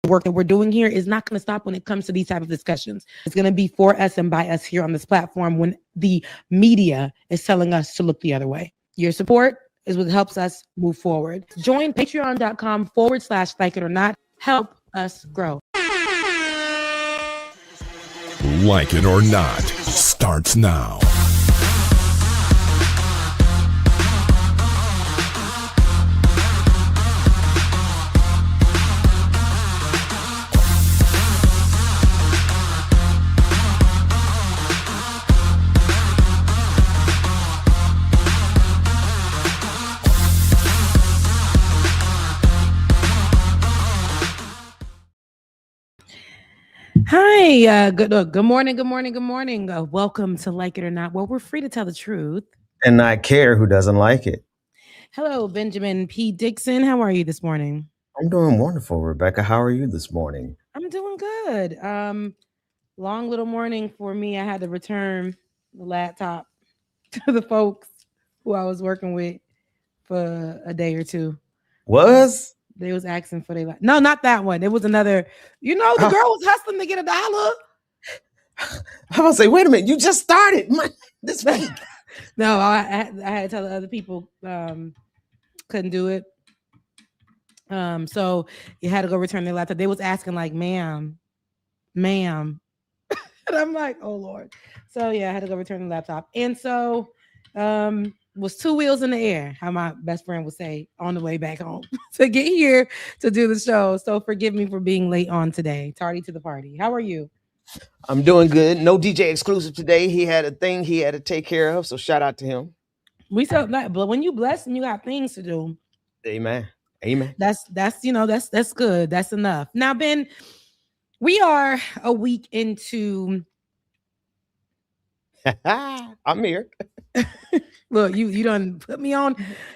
work that we're doing here is not going to stop when it comes to these type of discussions. It's going to be for us and by us here on this platform when the media is telling us to look the other way. Your support is what helps us move forward. Join patreon.com/like it or not. Help us grow. Like it or not starts now. Hi, good morning. Welcome to Like It or Not, where we're free to tell the truth and not care who doesn't like it. Hello, Benjamin P. Dixon. How are you this morning? I'm doing wonderful, Rebecca. How are you this morning? I'm doing good. Long little morning for me. I had to return the laptop to the folks who I was working with for a day or two. They was asking for no, not that one. It was another. The girl was hustling to get $1. I was say, wait a minute, you just started this week. No, I had to tell the other people couldn't do it. So you had to go return their laptop. They was asking like, ma'am. And I'm like, oh Lord. So yeah, I had to go return the laptop. And so was 2 wheels in the air, how my best friend would say, on the way back home to get here to do the show. So forgive me for being late on today. Tardy to the party. How are you? I'm doing good. No DJ exclusive today. He had a thing he had to take care of. So shout out to him. We felt that, but when you blessed and you got things to do. Amen. That's good. That's enough. Now, Ben, we are a week into. I'm here. Look, you done put me on.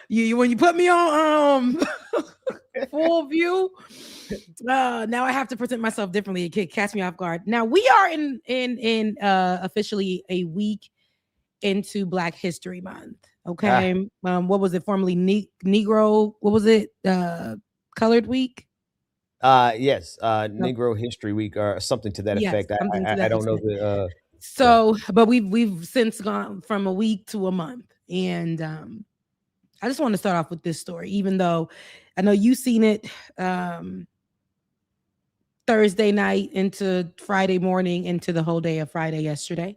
You when you put me on full view. Now I have to present myself differently. It could catch me off guard. Now we are in officially a week into Black History Month. Okay, what was it formerly? Negro. What was it? Colored Week. Yes. Negro History Week or something to that effect. I don't know the. So, but we've since gone from a week to a month, and I just want to start off with this story, even though I know you've seen it Thursday night into Friday morning into the whole day of Friday yesterday.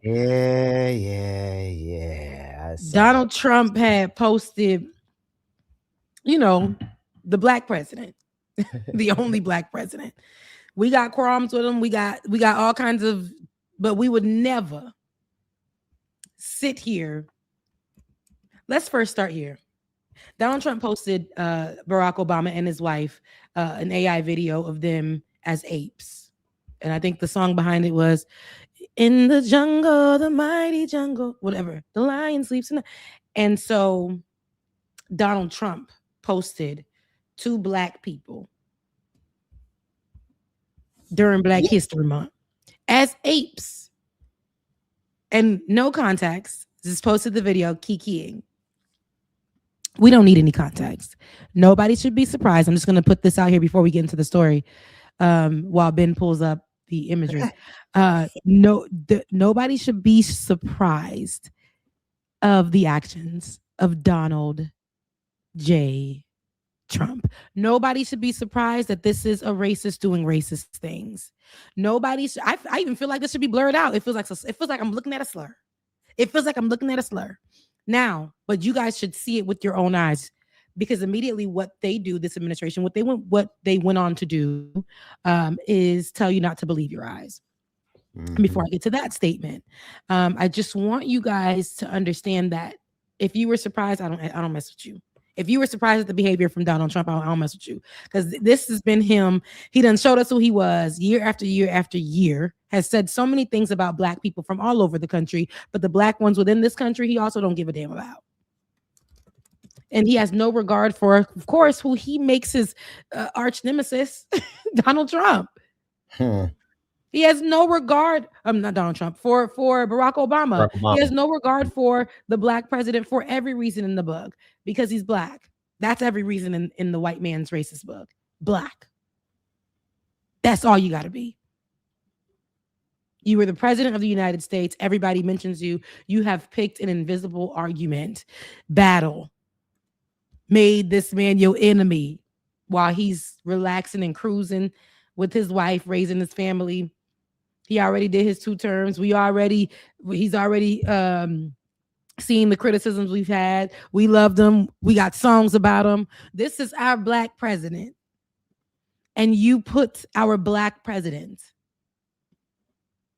Yeah. Donald Trump had posted, the Black president, the only Black president. We got qualms with him. We got all kinds of. But we would never sit here. Let's first start here. Donald Trump posted Barack Obama and his wife an AI video of them as apes. And I think the song behind it was, "In the jungle, the mighty jungle," whatever. "The lion sleeps tonight." And so Donald Trump posted 2 Black people during Black History Month as apes, and no context. Just posted the video kikiing. We don't need any context. Nobody should be surprised. I'm just going to put this out here before we get into the story, while Ben pulls up the imagery. Nobody should be surprised of the actions of Donald J. Trump. Nobody should be surprised that this is a racist doing racist things. Nobody should. I even feel like this should be blurred out. It feels like I'm looking at a slur. Now, but you guys should see it with your own eyes, because immediately what they do, this administration, what they went on to do, is tell you not to believe your eyes. Mm-hmm. Before I get to that statement, I just want you guys to understand that if you were surprised, I don't mess with you. If you were surprised at the behavior from Donald Trump, I don't mess with you, because this has been him. He done showed us who he was year after year after year, has said so many things about Black people from all over the country, but the Black ones within this country, he also don't give a damn about. And he has no regard for, of course, who he makes his arch nemesis, Donald Trump. He has no regard. Not Donald Trump, for Barack Obama. He has no regard for the Black president for every reason in the book, because he's Black. That's every reason in the white man's racist book. Black. That's all you got to be. You were the president of the United States. Everybody mentions you. You have picked an invisible argument, battle, made this man your enemy while he's relaxing and cruising with his wife, raising his family. He already did his 2 terms. He's already seeing the criticisms we've had. We loved him. We got songs about him. This is our black president. And you put our black president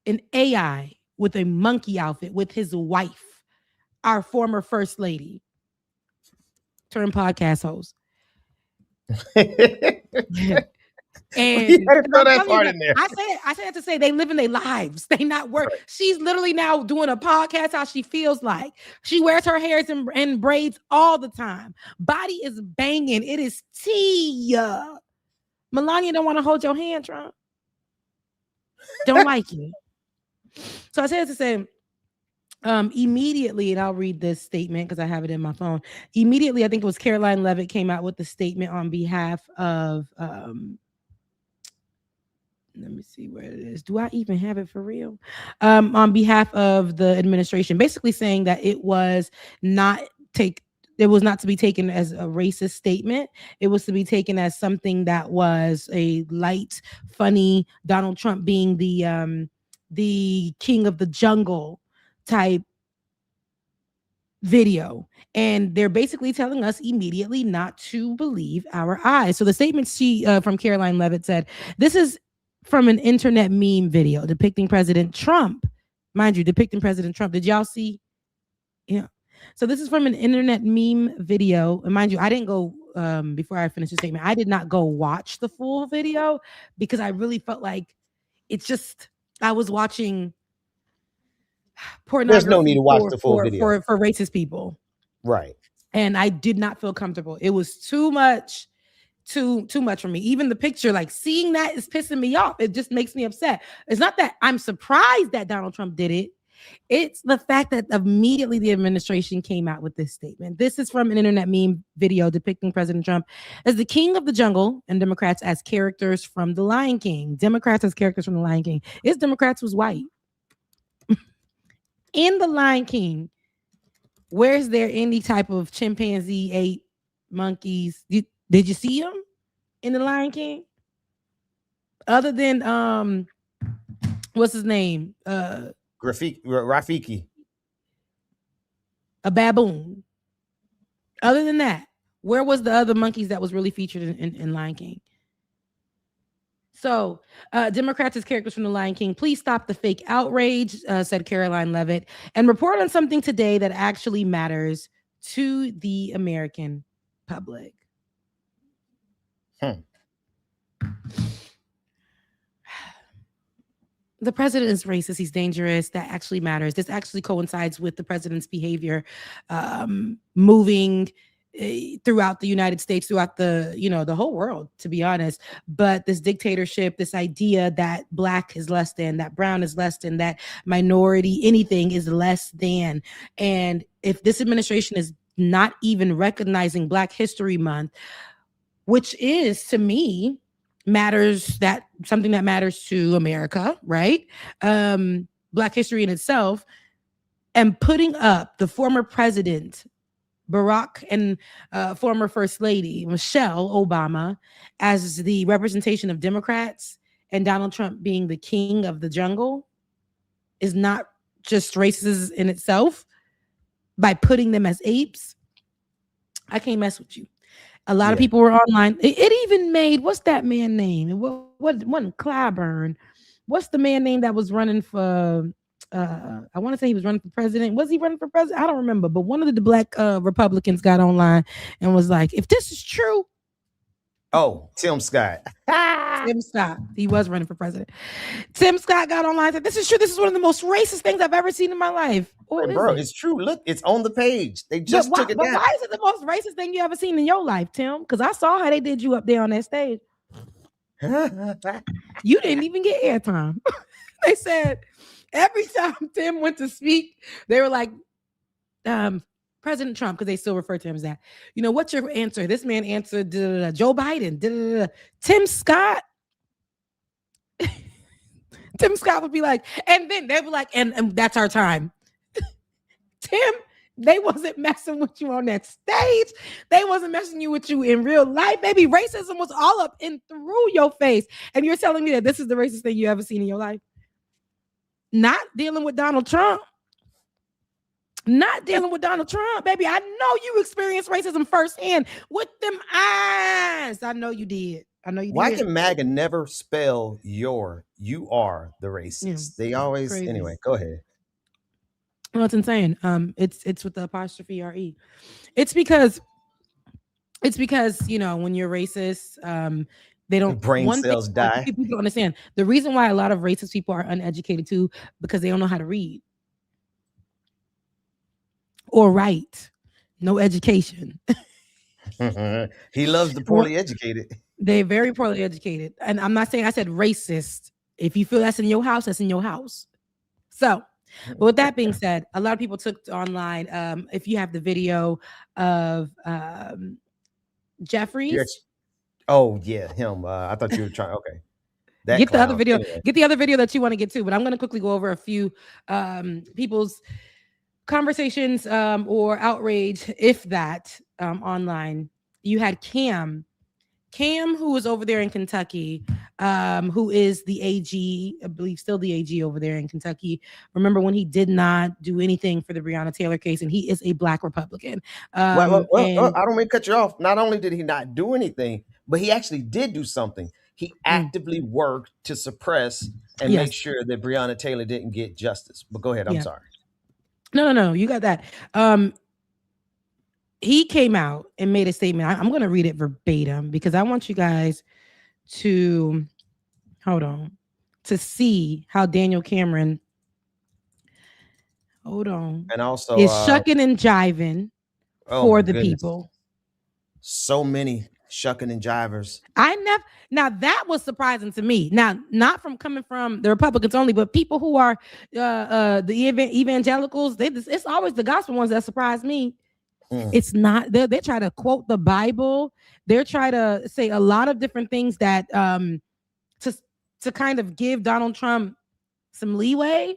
in AI with a monkey outfit with his wife, our former first lady, turned podcast host. And you had to throw that part in there. I said to say they living their lives. They not work. Right. She's literally now doing a podcast how she feels like. She wears her hairs in braids all the time. Body is banging. It is tea. Melania don't want to hold your hand, Trump. Don't like you. So I said to say, immediately, and I'll read this statement because I have it in my phone. Immediately, I think it was Caroline Leavitt came out with the statement on behalf of, let me see where it is. Do I even have it for real? On behalf of the administration, basically saying that it was not to be taken as a racist statement. It was to be taken as something that was a light, funny, Donald Trump being the king of the jungle type video. And they're basically telling us immediately not to believe our eyes. So the statement from Caroline Leavitt said, this is from an internet meme video depicting President Trump. Mind you, depicting President Trump. Did y'all see? Yeah. So this is from an internet meme video. And mind you, I didn't go, before I finish the statement, I did not go watch the full video because I really felt like it's just, I was watching pornography. There's no need to watch the full video. For racist people. Right. And I did not feel comfortable. It was too much for me. Even the picture, like seeing that is pissing me off. It just makes me upset. It's not that I'm surprised that Donald Trump did it. It's the fact that immediately the administration came out with this statement. This is from an internet meme video depicting President Trump as the king of the jungle and Democrats as characters from The Lion King. Democrats as characters from The Lion King. His Democrats was white. In The Lion King, where's there any type of chimpanzee, ape, monkeys? Did you see them in The Lion King? Other than what's his name? Rafiki. A baboon. Other than that, where was the other monkeys that was really featured in Lion King? So, Democrats as characters from The Lion King, please stop the fake outrage, said Caroline Leavitt, and report on something today that actually matters to the American public. The president is racist. He's dangerous. That actually matters. This actually coincides with the president's behavior, moving throughout the United States, throughout the whole world, to be honest. But this dictatorship, this idea that black is less than, that brown is less than, that minority, anything is less than. And if this administration is not even recognizing Black History Month, which is, to me, something that matters to America, right? Black history in itself, and putting up the former president, Barack, and former First Lady, Michelle Obama, as the representation of Democrats, and Donald Trump being the king of the jungle, is not just racist in itself. By putting them as apes, I can't mess with you. A lot of people were online. It even made, what's that man name? It wasn't Clyburn. What's the man name that was running for, I want to say he was running for president. Was he running for president? I don't remember. But one of the Black Republicans got online and was like, if this is true. Oh, Tim Scott. Tim Scott. He was running for president. Tim Scott got online and said, this is true. This is one of the most racist things I've ever seen in my life. Bro, it's true. Look, it's on the page. They just took it down. Why is it the most racist thing you ever seen in your life, Tim? Because I saw how they did you up there on that stage. You didn't even get airtime. They said every time Tim went to speak, they were like, President Trump, because they still refer to him as that. What's your answer? This man answered Joe Biden. Tim Scott Tim Scott would be like, and then they'd be like, and that's our time. Tim, they wasn't messing with you on that stage. They wasn't messing with you in real life. Baby, racism was all up and through your face. And you're telling me that this is the racist thing you ever seen in your life? Not dealing with Donald Trump. Not dealing with Donald Trump, baby. I know you experienced racism firsthand with them eyes. I know you did. I know you Why did. can MAGA never spell your? You are the racist. They always crazy. Anyway. Go ahead. Well, it's insane. It's with the apostrophe RE. It's because you know when you're racist, they don't brain cells die. People don't understand the reason why a lot of racist people are uneducated too, because they don't know how to read or write. No education. He loves the poorly educated. They're very poorly educated. And I'm not saying I said racist. If you feel that's in your house, that's in your house. So, but with that being said, a lot of people took online. If you have the video of Jeffries. Yes. Oh, yeah, him. I thought you were trying. Okay. Get the other video. Anyway. Get the other video that you want to get to. But I'm going to quickly go over a few people's conversations or outrage, if that, online. You had Cam, who was over there in Kentucky, who is the AG, I believe still the AG over there in Kentucky. Remember when he did not do anything for the Breonna Taylor case, and he is a Black Republican. Well, I don't mean to cut you off. Not only did he not do anything, but he actually did do something. He actively worked to suppress and make sure that Breonna Taylor didn't get justice. But go ahead. I'm sorry. No. You got that. He came out and made a statement. I'm going to read it verbatim because I want you guys to see how Daniel Cameron and also is shucking and jiving for the people. So many shucking and jivers. Now that was surprising to me. Now, not coming from the Republicans only, but people who are the evangelicals. It's always the gospel ones that surprise me. It's not. They try to quote the Bible. They're trying to say a lot of different things that to kind of give Donald Trump some leeway.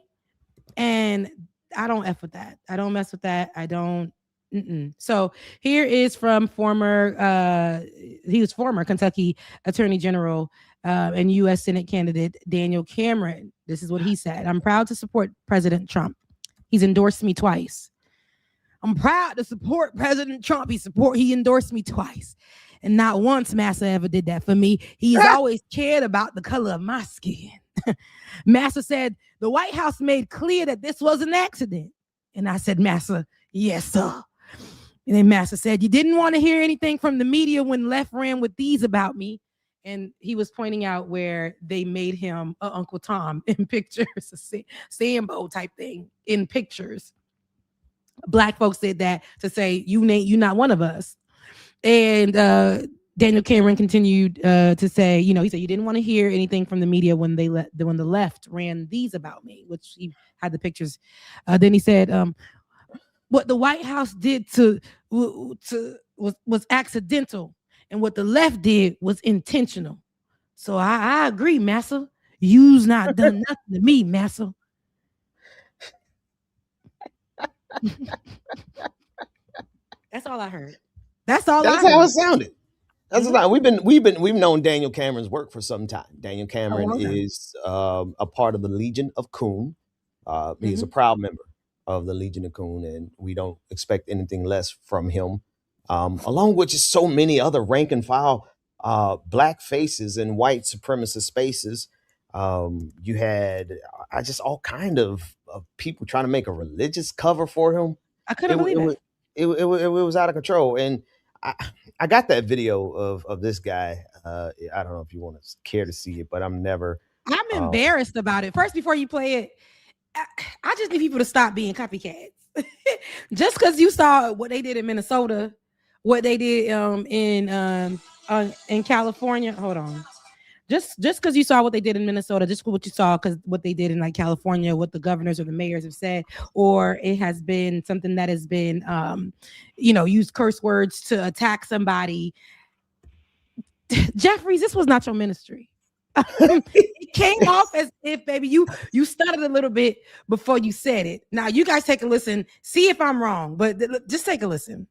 And I don't F with that. I don't mess with that. I don't. So here is from he was former Kentucky Attorney General and U.S. Senate candidate Daniel Cameron. This is what he said. I'm proud to support President Trump. He's endorsed me twice. I'm proud to support President Trump. He endorsed me twice. And not once Massa ever did that for me. He has always cared about the color of my skin. Massa said, the White House made clear that this was an accident. And I said, Massa, yes, sir. And then Massa said, you didn't want to hear anything from the media when Left ran with these about me. And he was pointing out where they made him Uncle Tom in pictures, a Sambo type thing in pictures. Black folks did that to say, you're not one of us. And Daniel Cameron continued to say, he said, you didn't want to hear anything from the media when when the left ran these about me, which he had the pictures. Then he said, what the White House did was accidental, and what the left did was intentional. So I agree, Massa. You's not done nothing to me, Massa. That's all I heard. That's how it sounded. That's we've known Daniel Cameron's work for some time. Daniel Cameron is a part of the Legion of Coon. He's a proud member of the Legion of Coon, and we don't expect anything less from him. Along with just so many other rank and file Black faces in white supremacist spaces. You had just all kind of people trying to make a religious cover for him. I couldn't believe it. It was out of control. And I got that video of this guy. I don't know if you want to care to see it, but I'm embarrassed about it. First, before you play it, I just need people to stop being copycats. Just because you saw what they did in Minnesota, what they did in California. Hold on. Just because you saw what they did in Minnesota, just what you saw because what they did in like California, what the governors or the mayors have said, or it has been something that has been, used curse words to attack somebody. Jeffries, this was not your ministry. It came off as if, baby, you stuttered a little bit before you said it. Now you guys take a listen, see if I'm wrong, but just take a listen.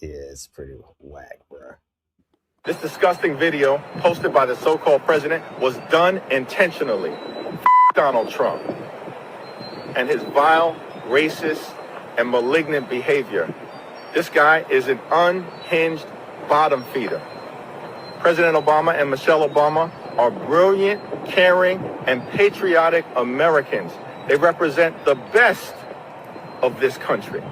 Yeah, it's pretty whack, bro. This disgusting video posted by the so-called president was done intentionally. Donald Trump and his vile, racist, and malignant behavior. This guy is an unhinged bottom feeder. President Obama and Michelle Obama are brilliant, caring, and patriotic Americans. They represent the best of this country.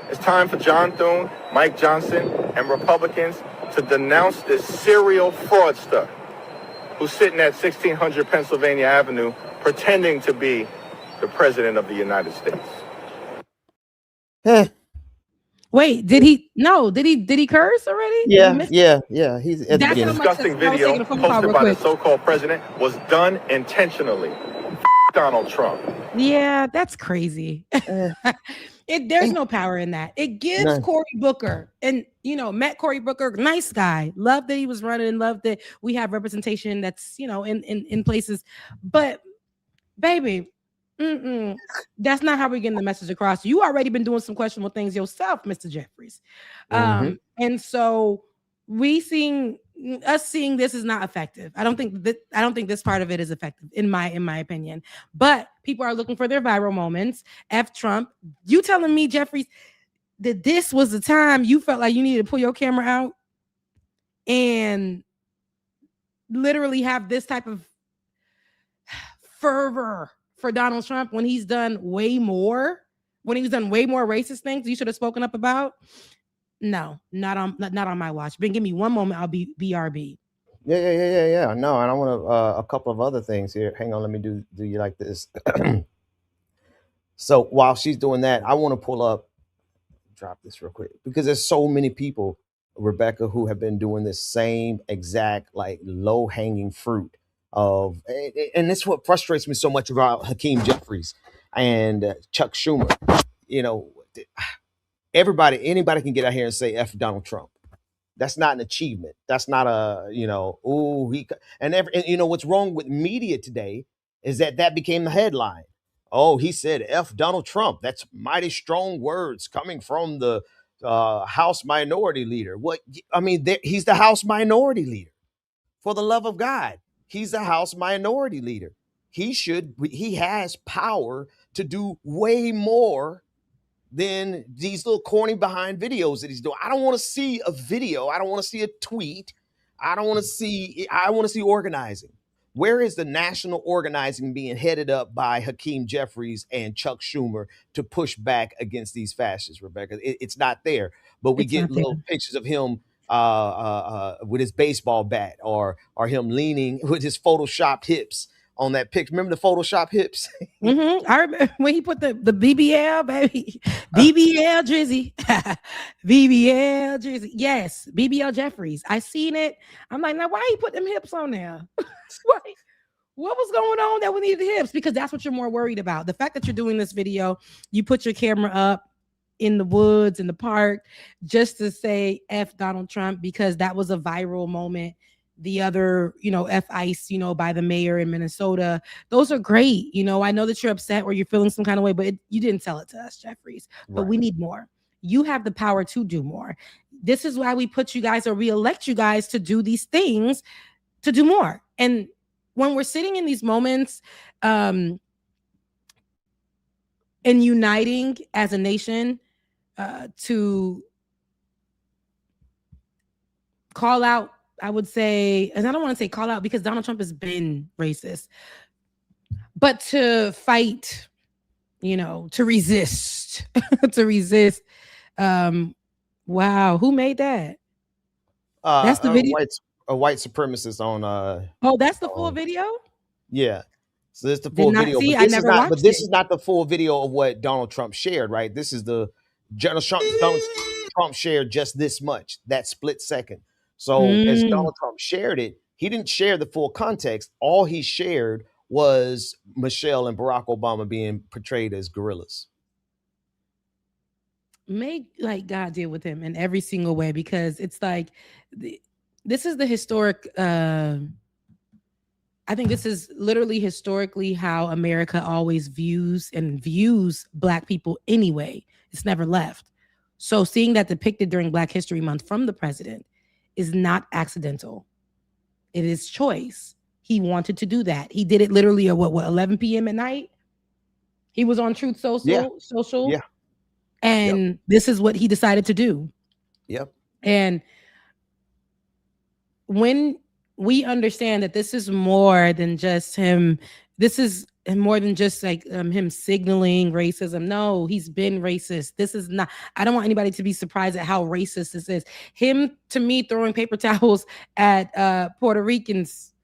It's time for John Thune, Mike Johnson, and Republicans to denounce this serial fraudster who's sitting at 1600 Pennsylvania Avenue pretending to be the president of the United States. Wait, did he curse already? Yeah. He's at the beginning. This disgusting video posted by the so-called president was done intentionally. Donald Trump. Yeah, that's crazy. There's no power in that. It gives Cory Booker, and met Cory Booker, nice guy. Love that he was running, love that we have representation that's in places. But baby, that's not how we're getting the message across. You already been doing some questionable things yourself, Mr. Jeffries. And so seeing this is not effective. I don't think this part of it is effective in my opinion. But people are looking for their viral moments. F Trump. You telling me, Jeffries, that this was the time you felt like you needed to pull your camera out and literally have this type of fervor for Donald Trump when he's done way more racist things you should have spoken up about? No, not on my watch. Ben, give me one moment. I'll be BRB. Yeah. No, and I want a couple of other things here. Hang on, let me do you like this. So while she's doing that, I want to drop this real quick, because there's so many people, Rebecca, who have been doing this same exact like low hanging fruit of, and that's what frustrates me so much about Hakeem Jeffries and Chuck Schumer. Anybody can get out here and say F Donald Trump. That's not an achievement. That's not what's wrong with media today is that became the headline. Oh, he said F Donald Trump. That's mighty strong words coming from the House Minority Leader. He's the House Minority Leader. For the love of God, he's the House Minority Leader. He has power to do way more than these little corny behind videos that he's doing. I don't want to see a video. I don't want to see a tweet. I want to see organizing. Where is the national organizing being headed up by Hakeem Jeffries and Chuck Schumer to push back against these fascists, Rebecca? It's not there. But we get little pictures of him with his baseball bat or him leaning with his photoshopped hips on that picture. Remember the Photoshop hips? I remember when he put the BBL, baby. BBL Drizzy. BBL Drizzy. Yes, BBL Jeffries. I seen it. I'm like, now why he put them hips on there? What was going on that we needed hips? Because that's what you're more worried about. The fact that you're doing this video, you put your camera up in the woods, in the park, just to say F Donald Trump, because that was a viral moment. The other, F ICE, by the mayor in Minnesota. Those are great. I know that you're upset or you're feeling some kind of way, but you didn't tell it to us, Jeffries. But we need more. You have the power to do more. This is why we put you guys or we elect you guys to do these things, to do more. And when we're sitting in these moments and uniting as a nation to call out, I would say, and I don't want to say call out because Donald Trump has been racist, but to fight, to resist, wow, who made that? That's the video. A white supremacist on. That's the full video. Yeah, so this is the full video. But this is not the full video of what Donald Trump shared, right? This is Donald Trump shared just this much, that split second. So as Donald Trump shared it, he didn't share the full context. All he shared was Michelle and Barack Obama being portrayed as gorillas. May God deal with him in every single way, because it's like this is the historic I think this is literally historically how America always views Black people anyway. It's never left. So seeing that depicted during Black History Month from the president is not accidental. It is choice. He wanted to do that. He did it literally at what 11 p.m. at night. He was on Truth Social. Yeah. And this is what he decided to do. Yep. And when we understand that this is more than just him, this is more than just like him signaling racism. No, he's been racist. This is not, I don't want anybody to be surprised at how racist this is. Him, to me, throwing paper towels at Puerto Ricans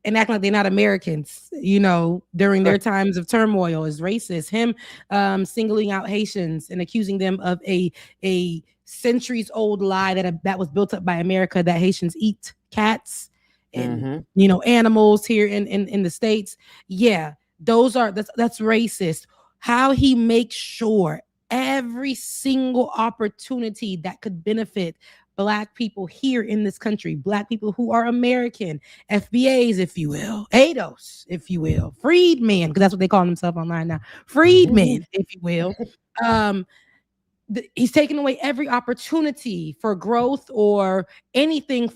and acting like they're not Americans, during their times of turmoil is racist. Him singling out Haitians and accusing them of a centuries old lie that was built up by America, that Haitians eat cats and animals here in the States. Yeah, that's racist. How he makes sure every single opportunity that could benefit Black people here in this country, Black people who are American, FBAs, if you will, ADOS, if you will, freedmen, because that's what they call themselves online now, freedmen, if you will. He's taken away every opportunity for growth or anything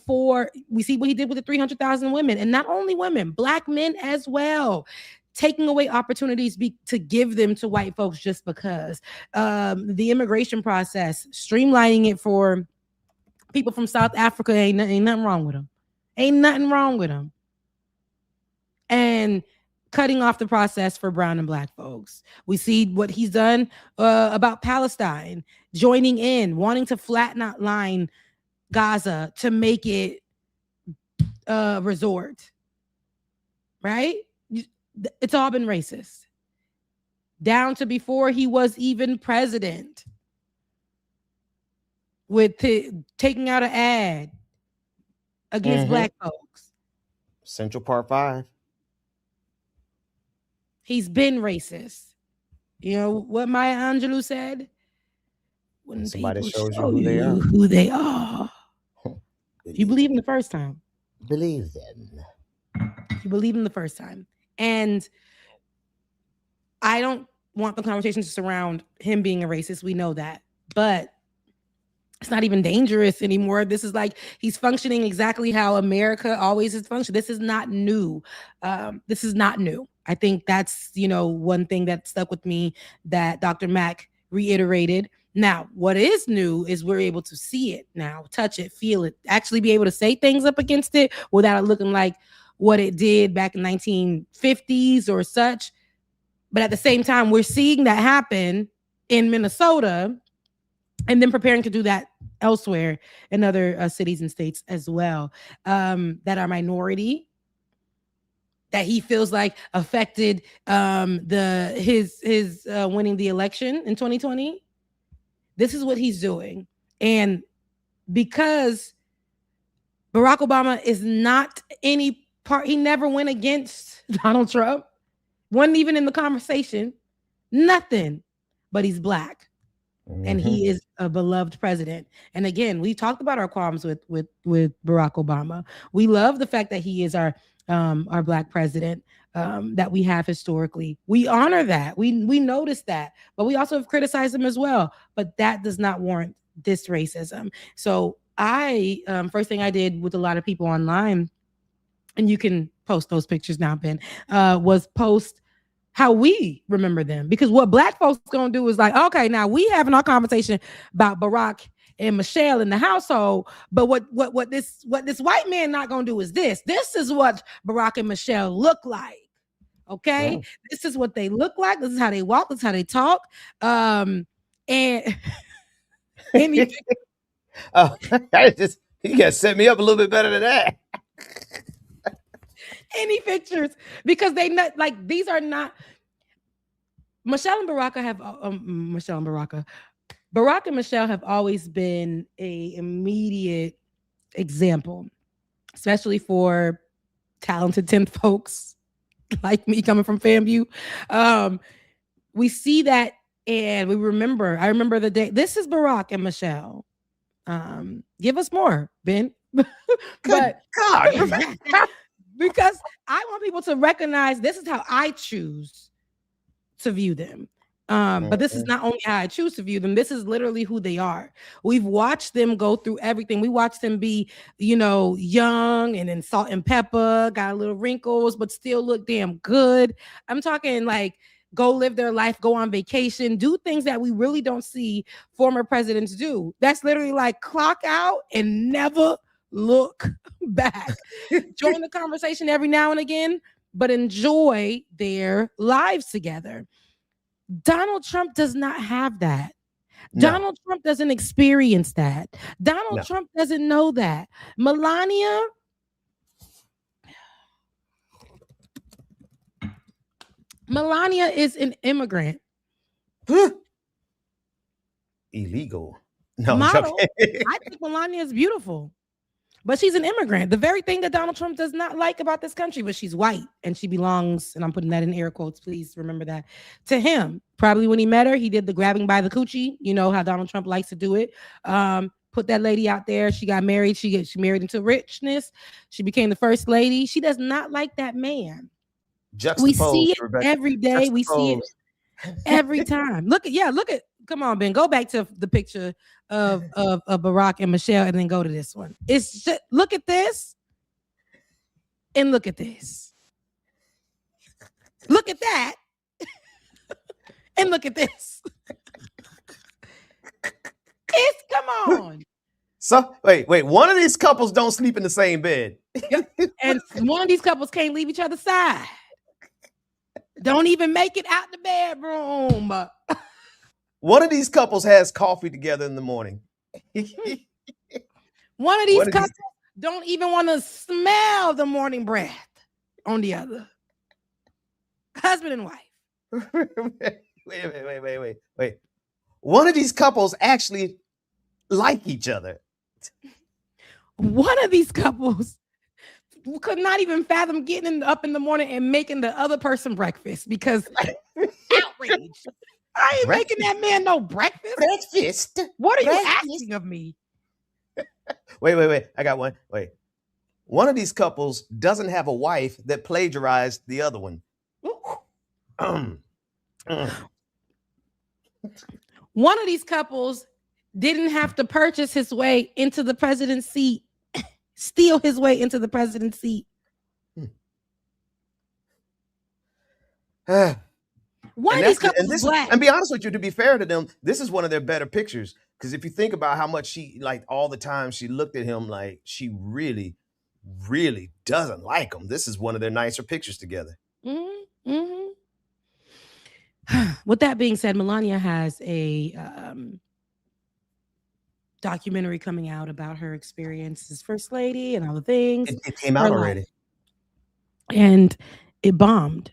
we see what he did with the 300,000 women, and not only women, Black men as well, taking away opportunities to give them to white folks just because. The immigration process, streamlining it for people from South Africa, ain't nothing wrong with them. Ain't nothing wrong with them. And cutting off the process for brown and Black folks. We see what he's done about Palestine, joining in, wanting to flatline Gaza to make it a resort. Right? It's all been racist. Down to before he was even president. With taking out an ad against Black folks. Central Park 5. He's been racist. You know what Maya Angelou said? When somebody people shows show you who they are. You believe him the first time. Believe them. You believe him the first time. And I don't want the conversation to surround him being a racist. We know that. But it's not even dangerous anymore. This is like he's functioning exactly how America always has functioned. This is not new. This is not new. I think that's, one thing that stuck with me that Dr. Mack reiterated. Now, what is new is we're able to see it now, touch it, feel it, actually be able to say things up against it without it looking like what it did back in 1950s or such. But at the same time, we're seeing that happen in Minnesota and then preparing to do that elsewhere in other cities and states as well, that are minority, that he feels like affected his winning the election in 2020. This is what he's doing. And because Barack Obama is not any part, he never went against Donald Trump, wasn't even in the conversation, nothing, but he's Black. And he is a beloved president. And again, we talked about our qualms with Barack Obama. We love the fact that he is our Black president that we have historically. We honor that. We notice that, but we also have criticized him as well. But that does not warrant this racism. So I first thing I did with a lot of people online, and you can post those pictures now, Ben, was post how we remember them, because what Black folks gonna do is like, okay, now we having our conversation about Barack and Michelle in the household, but what this white man not gonna do is this is what Barack and Michelle look like. Okay, yeah. This is what they look like. This is how they walk. This is how they talk. And you gotta set me up a little bit better than that. Any pictures, because they not like, these are not Barack and Michelle have always been a immediate example, especially for talented 10 folks like me coming from FAMU. We see that and I remember the day. This is Barack and Michelle. Give us more, Ben. But God. because I want people to recognize this is how I choose to view them. But this is not only how I choose to view them, this is literally who they are. We've watched them go through everything. We watched them be, young and then salt and pepper, got a little wrinkles, but still look damn good. I'm talking like go live their life, go on vacation, do things that we really don't see former presidents do. That's literally like clock out and never look back. Join the conversation every now and again, but enjoy their lives together. Donald Trump does not have that. No. Donald Trump doesn't experience that. Donald Trump doesn't know that. Melania is an immigrant. Illegal. No, model. I think Melania is beautiful. But she's an immigrant. The very thing that Donald Trump does not like about this country, but she's white and she belongs, and I'm putting that in air quotes, please remember that, to him. Probably when he met her, he did the grabbing by the coochie. You know how Donald Trump likes to do it. Put that lady out there. She got married. She married into richness. She became the first lady. She does not like that man. We see it Rebecca. every day. We see it every time. Look at. Come on, Ben. Go back to the picture of Barack and Michelle, and then go to this one. It's just look at this, and look at this. Look at that, and look at this. It's come on. So wait. One of these couples don't sleep in the same bed, and one of these couples can't leave each other's side. Don't even make it out the bedroom. One of these couples has coffee together in the morning. One of these couples don't even want to smell the morning breath on the other. Husband and wife. Wait. One of these couples actually like each other. One of these couples could not even fathom getting up in the morning and making the other person breakfast because outrage. I ain't making that man no breakfast. What are you asking of me? Wait. I got one. Wait. One of these couples doesn't have a wife that plagiarized the other one. One of these couples didn't have to purchase his way into the president's seat, steal his way into the president's seat. One of these couples is black. And be honest with you, to be fair to them, this is one of their better pictures. Because if you think about how much she, like all the time she looked at him like she really, really doesn't like him. This is one of their nicer pictures together. With that being said, Melania has a documentary coming out about her experience as first lady and all the things. It came out already. And it bombed.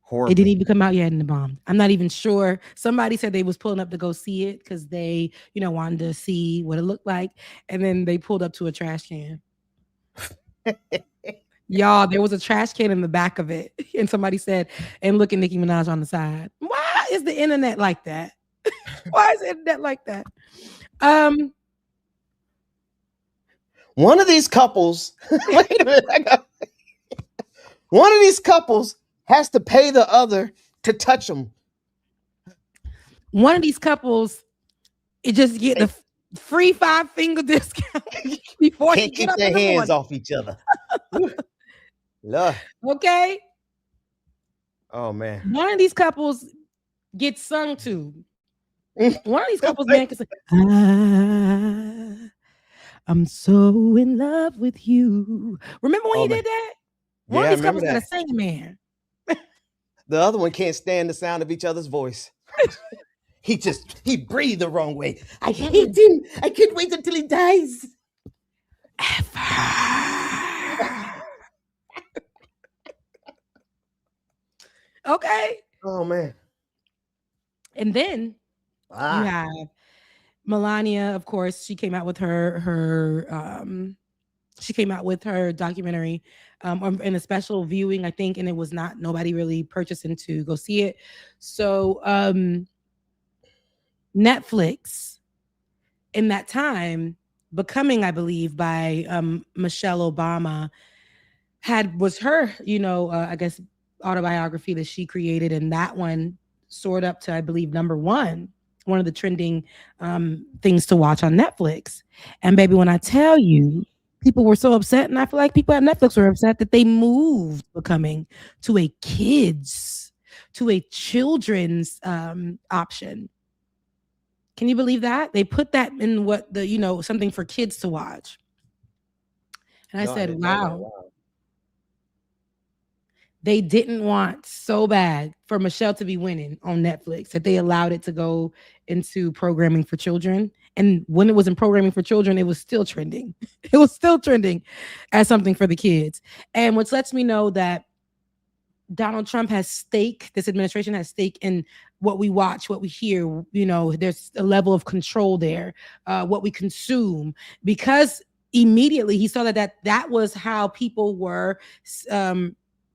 Horribly. It didn't even come out yet and it bombed. I'm not even sure. Somebody said they was pulling up to go see it because they, wanted to see what it looked like. And then they pulled up to a trash can. Y'all, there was a trash can in the back of it. And somebody said, and look at Nicki Minaj on the side. Why is the internet like that? Why is the internet like that? One of these couples, wait a minute. One of these couples has to pay the other to touch them. One of these couples, it just get the free 5-finger discount before can't keep their hands off each other. Lord. Okay. Oh man. One of these couples gets sung to. One of these couples, man, can say, I'm so in love with you. Remember when he did that? One of these couples got a singing man. The other one can't stand the sound of each other's voice. He breathed the wrong way. I hate him. I can't wait until he dies. Okay. Oh man. And then you have Melania, of course. She came out with her documentary in a special viewing, I think, and it was not nobody really purchasing to go see it. So Netflix in that time, becoming, I believe, by Michelle Obama, was her, I guess autobiography that she created, and that one soared up to, I believe, number one of the trending things to watch on Netflix. And baby, when I tell you, people were so upset, and I feel like people at Netflix were upset that they moved Becoming to a children's option. Can you believe that? They put that in something for kids to watch. And I said, wow. They didn't want so bad for Michelle to be winning on Netflix that they allowed it to go into programming for children. And when it was in programming for children, it was still trending. It was still trending as something for the kids. And which lets me know that Donald Trump has stake, this administration has stake in what we watch, what we hear. There's a level of control there, what we consume, because immediately he saw that was how people were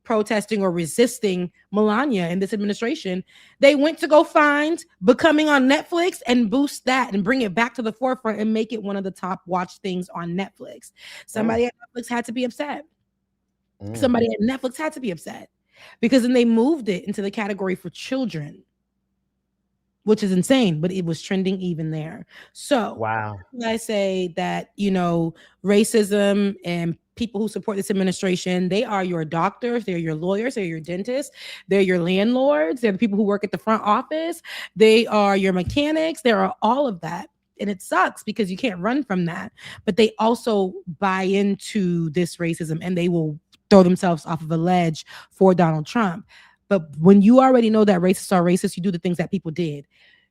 protesting or resisting Melania in this administration. They went to go find Becoming on Netflix and boost that and bring it back to the forefront and make it one of the top watched things on Netflix. Somebody at Netflix had to be upset. Somebody at Netflix had to be upset, because then they moved it into the category for children, which is insane, but it was trending even there. So wow. I say that, racism and people who support this administration, they are your doctors, they're your lawyers, they're your dentists, they're your landlords, they're the people who work at the front office, they are your mechanics, there are all of that. And it sucks because you can't run from that. But they also buy into this racism, and they will throw themselves off of a ledge for Donald Trump. But when you already know that racists are racist, you do the things that people did.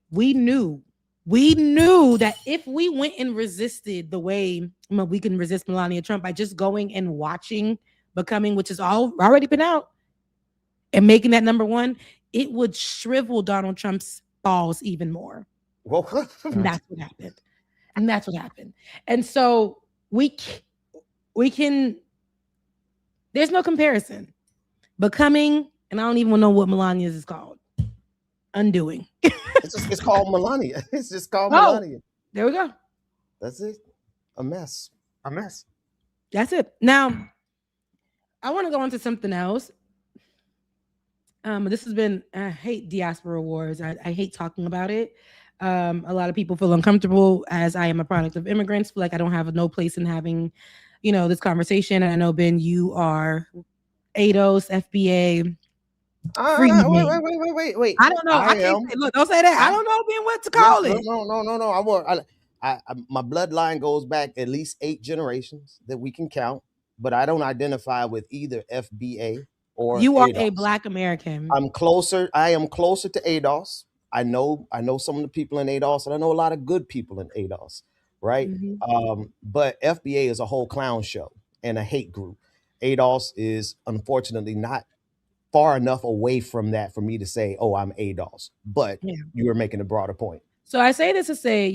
We knew that if we went and resisted the way we can resist Melania Trump by just going and watching Becoming, which has already been out, and making that number one, it would shrivel Donald Trump's balls even more. And that's what happened. And so we can, there's no comparison. Becoming, and I don't even know what Melania's is called. Undoing. It's called Melania. It's just called Melania. There we go. That's it. A mess. That's it. Now, I want to go on to something else. This has been, I hate diaspora wars. I hate talking about it. A lot of people feel uncomfortable, as I am a product of immigrants. Feel like I don't have no place in having, this conversation. And I know, Ben, you are ADOS, FBA. Wait. I don't know. I can't say, look, don't say that. I don't know, Ben, what to call it. No. My bloodline goes back at least 8 generations that we can count, but I don't identify with either FBA or you are ADOS. A Black American. I am closer to ADOS. I know some of the people in ADOS, and I know a lot of good people in ADOS, right? Mm-hmm. But FBA is a whole clown show and a hate group. ADOS is unfortunately not far enough away from that for me to say, oh, I'm ADOS. But you were making a broader point. So I say this to say,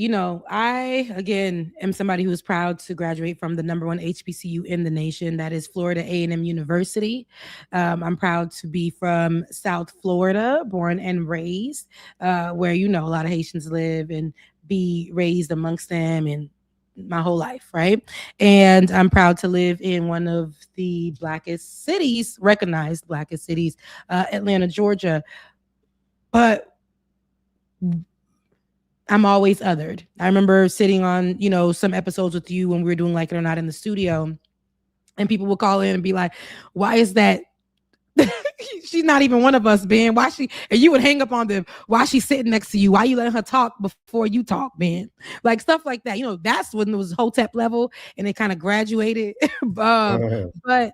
I, again, am somebody who is proud to graduate from the number one HBCU in the nation. That is Florida A&M University. I'm proud to be from South Florida, born and raised, where, a lot of Haitians live, and be raised amongst them and my whole life, right? And I'm proud to live in one of the recognized blackest cities, Atlanta, Georgia. But I'm always othered. I remember sitting on, some episodes with you when we were doing Like It or Not in the studio, and people would call in and be like, why is that? She's not even one of us, Ben. Why she? And you would hang up on them. Why she sitting next to you? Why you letting her talk before you talk, Ben? Like stuff like that. That's when it was Hotep level, and it kind of graduated. But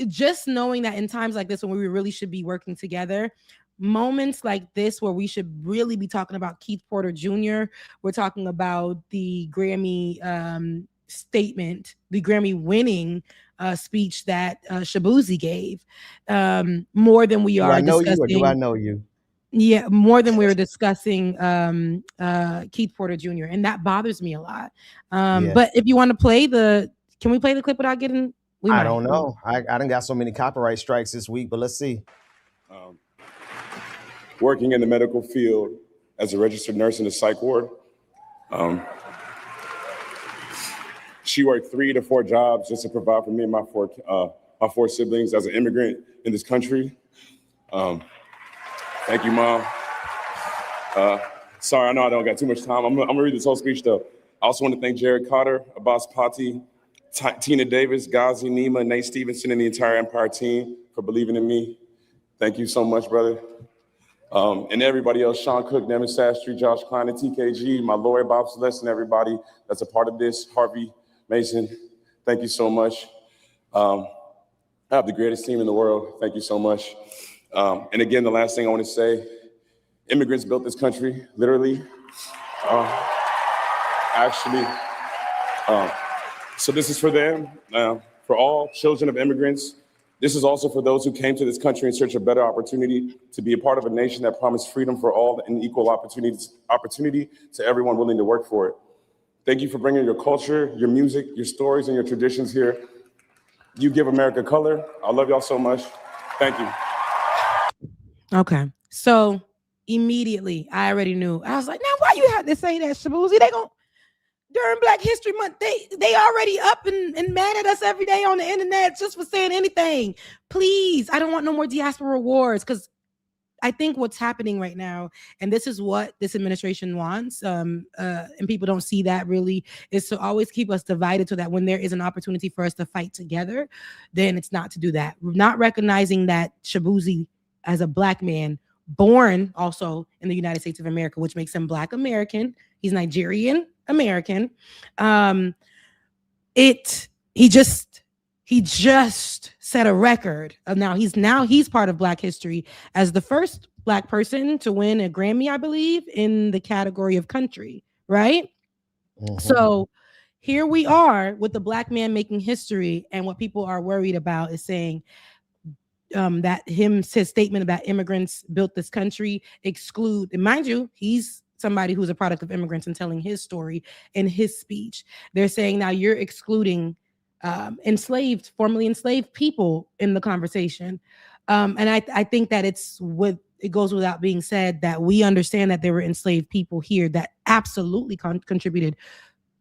just knowing that in times like this, when we really should be working together, moments like this where we should really be talking about Keith Porter Jr. We're talking about the Grammy statement, the Grammy winning speech that Shabuzi gave, more than we are discussing. You or do I know you? Yeah, more than we were discussing Keith Porter Jr. And that bothers me a lot. But if you want to play can we play the clip without getting? I don't know. I done got so many copyright strikes this week, but let's see. Working in the medical field as a registered nurse in the psych ward, she She worked 3 to 4 jobs just to provide for me and my four siblings as an immigrant in this country. Thank you, Mom. Sorry, I know I don't got too much time. I'm gonna read this whole speech though. I also want to thank Jared Carter, Abbas Patti, Tina Davis, Ghazi, Nima, Nate Stevenson, and the entire Empire team for believing in me. Thank you so much, brother. And everybody else, Sean Cook, Nevin Sastry, Josh Klein, and TKG, my lawyer, Bob Celeste, and everybody that's a part of this, Harvey Mason, thank you so much. I have the greatest team in the world. Thank you so much. And again, the last thing I want to say, immigrants built this country, literally. So this is for them, for all children of immigrants. This is also for those who came to this country in search of better opportunity to be a part of a nation that promised freedom for all and equal opportunity to everyone willing to work for it. Thank you for bringing your culture, your music, your stories, and your traditions here. You give America color. I love y'all so much. Thank you. Okay. So immediately, I already knew. I was like, now why you have to say that, Shabuzi? They gonna, during Black History Month, they already up and mad at us every day on the internet just for saying anything. Please, I don't want no more diaspora wars, because I think what's happening right now, and this is what this administration wants, and people don't see that really, is to always keep us divided so that when there is an opportunity for us to fight together, then it's not to do that. Not recognizing that Shabuzi, as a Black man, born also in the United States of America, which makes him Black American. He's Nigerian American. He just set a record of now he's part of Black history as the first Black person to win a Grammy, I believe, in the category of country, right? Mm-hmm. So here we are with the Black man making history, and what people are worried about is saying that his statement about immigrants built this country exclude, and mind you, he's somebody who's a product of immigrants and telling his story in his speech. They're saying now you're excluding formerly enslaved people in the conversation. And I think that it goes without being said that we understand that there were enslaved people here that absolutely contributed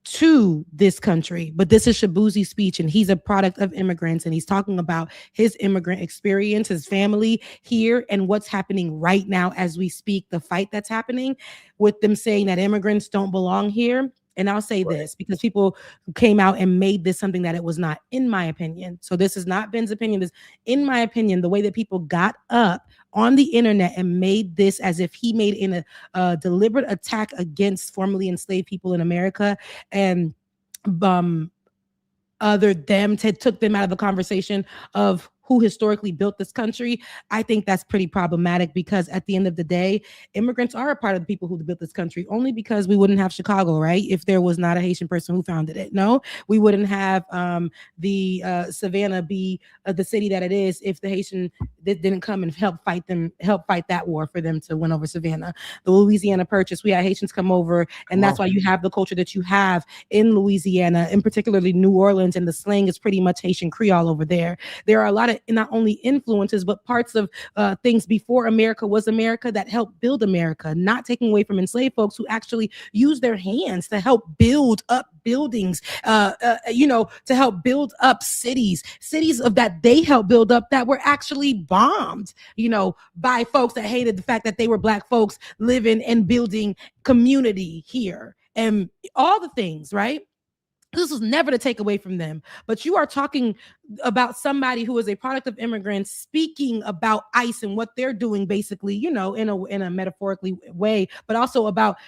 to this country. But this is Shabuzi's speech, and he's a product of immigrants, and he's talking about his immigrant experience, his family here, and what's happening right now as we speak, the fight that's happening with them saying that immigrants don't belong here. And I'll say this because people came out and made this something that it was not, in my opinion. So this is not Ben's opinion. This, in my opinion, the way that people got up on the internet and made this as if he made in a deliberate attack against formerly enslaved people in America, and took them out of the conversation of who historically built this country. I think that's pretty problematic, because at the end of the day, immigrants are a part of the people who built this country, only because we wouldn't have Chicago, right? If there was not a Haitian person who founded it. No, we wouldn't have the Savannah be the city that it is if the Haitian didn't come and help fight that war for them to win over Savannah. The Louisiana Purchase, we had Haitians come over, and that's why you have the culture that you have in Louisiana, and particularly New Orleans, and the slang is pretty much Haitian Creole over there. There are a lot of not only influences, but parts of things before America was America that helped build America, not taking away from enslaved folks who actually used their hands to help build up buildings, to help build up cities of that they helped build up that were actually bombed, by folks that hated the fact that they were Black folks living and building community here and all the things, right? This was never to take away from them, but you are talking about somebody who is a product of immigrants speaking about ICE and what they're doing, basically, in a metaphorically way, but also about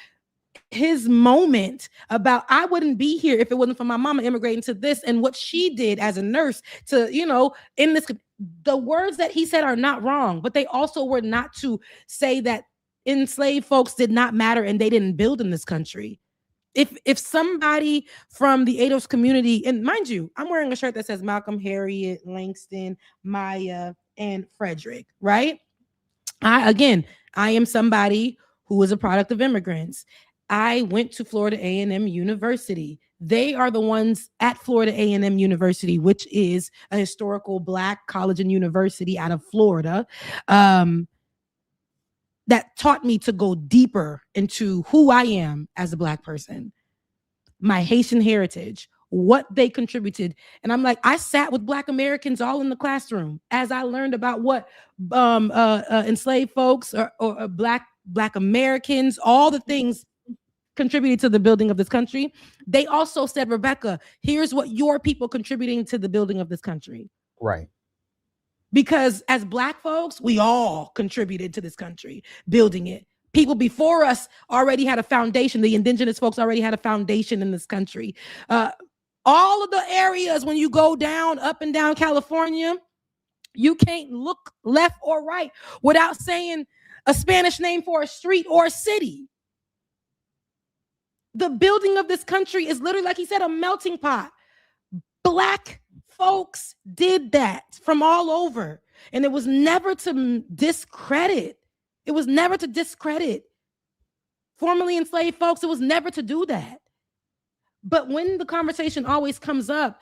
his moment about, I wouldn't be here if it wasn't for my mama immigrating to this and what she did as a nurse to, in this. The words that he said are not wrong, but they also were not to say that enslaved folks did not matter and they didn't build in this country. If somebody from the ADOS community, and mind you, I'm wearing a shirt that says Malcolm, Harriet, Langston, Maya, and Frederick, right? I am somebody who is a product of immigrants. I went to Florida A&M University. They are the ones at Florida A&M University, which is a historical Black college and university out of Florida, that taught me to go deeper into who I am as a Black person, my Haitian heritage, what they contributed. And I'm like, I sat with Black Americans all in the classroom as I learned about what enslaved folks or Black Americans, all the things contributed to the building of this country. They also said, Rebecca, here's what your people contributing to the building of this country. Right. Because as Black folks, we all contributed to this country, building it. People before us already had a foundation. The indigenous folks already had a foundation in this country. All of the areas, when you go down, up and down California, you can't look left or right without saying a Spanish name for a street or a city. The building of this country is literally, like he said, a melting pot. Black folks did that from all over. And it was never to discredit. It was never to discredit formerly enslaved folks. It was never to do that. But when the conversation always comes up,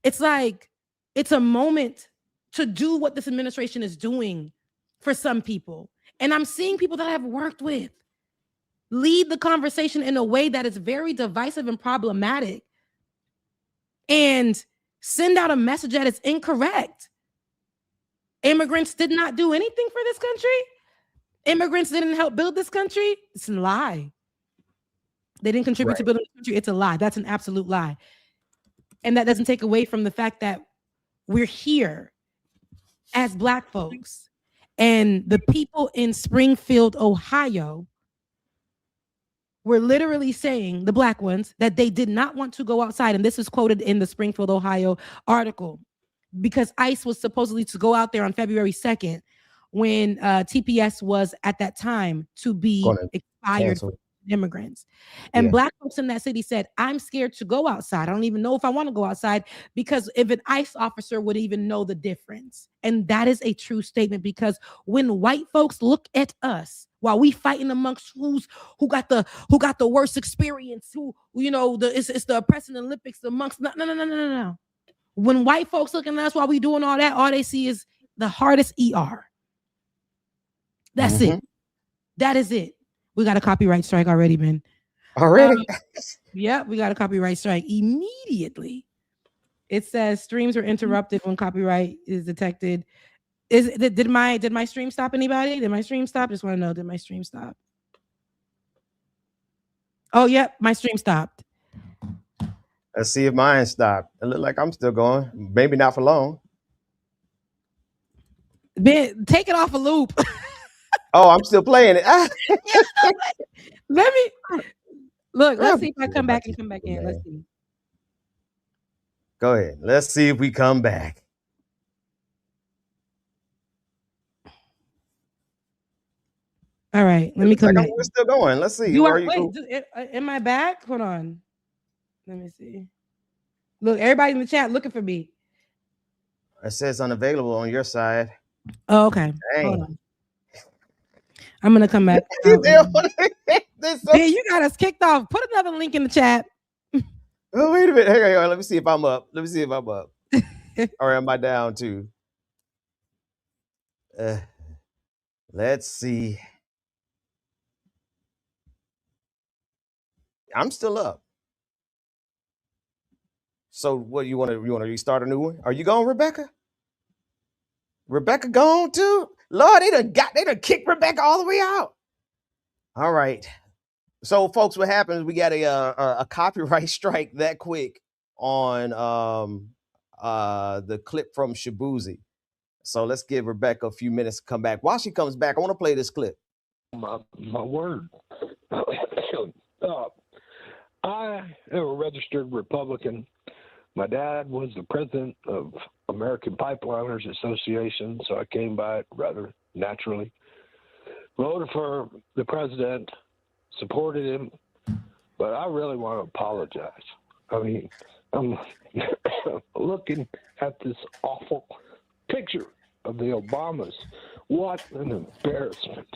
it's like it's a moment to do what this administration is doing for some people. And I'm seeing people that I've worked with lead the conversation in a way that is very divisive and problematic and send out a message that is incorrect. Immigrants did not do anything for this country. Immigrants didn't help build this country. It's a lie. They didn't contribute to building the country. It's a lie. That's an absolute lie. And that doesn't take away from the fact that we're here as Black folks. And the people in Springfield, Ohio, were literally saying, the Black ones, that they did not want to go outside. And this is quoted in the Springfield, Ohio article, because ICE was supposedly to go out there on February 2nd when TPS was at that time to be expired for immigrants. And Black folks in that city said, I'm scared to go outside. I don't even know if I want to go outside, because if an ICE officer would even know the difference. And that is a true statement, because when white folks look at us while we fighting amongst who got the worst experience, it's the oppressing Olympics amongst no. When white folks looking at us while we doing all that, all they see is the hardest ER. That's it. That is it. We got a copyright strike already, man. Already? Yeah, we got a copyright strike immediately. It says streams are interrupted when copyright is detected. Did my stream stop anybody? Did my stream stop? Just want to know, did my stream stop? Oh, yep, my stream stopped. Let's see if mine stopped. It looked like I'm still going. Maybe not for long. Ben, take it off a loop. Oh, I'm still playing it. Let me look. Let's see if I come back and come back in. Let's see. Go ahead. Let's see if we come back. All right. Let me come back. We're still going. Let's see. Am I back? Hold on. Let me see. Look, everybody in the chat looking for me. It says unavailable on your side. Oh, okay. Dang. Hold on. I'm gonna come back. Man, you got us kicked off. Put another link in the chat. Oh, wait a minute. Hang on. Let me see if I'm up. Or am I down too? Let's see. I'm still up. So what, you want to restart a new one? Are you going, Rebecca? Rebecca gone too? Lord, they done kicked Rebecca all the way out. All right. So folks, what happens, we got a copyright strike that quick on the clip from Shabuzi. So let's give Rebecca a few minutes to come back. While she comes back, I want to play this clip. My word. I am a registered Republican. My dad was the president of American Pipeliners Association, so I came by it rather naturally. Voted for the president, supported him, but I really want to apologize. I mean, I'm looking at this awful picture of the Obamas. What an embarrassment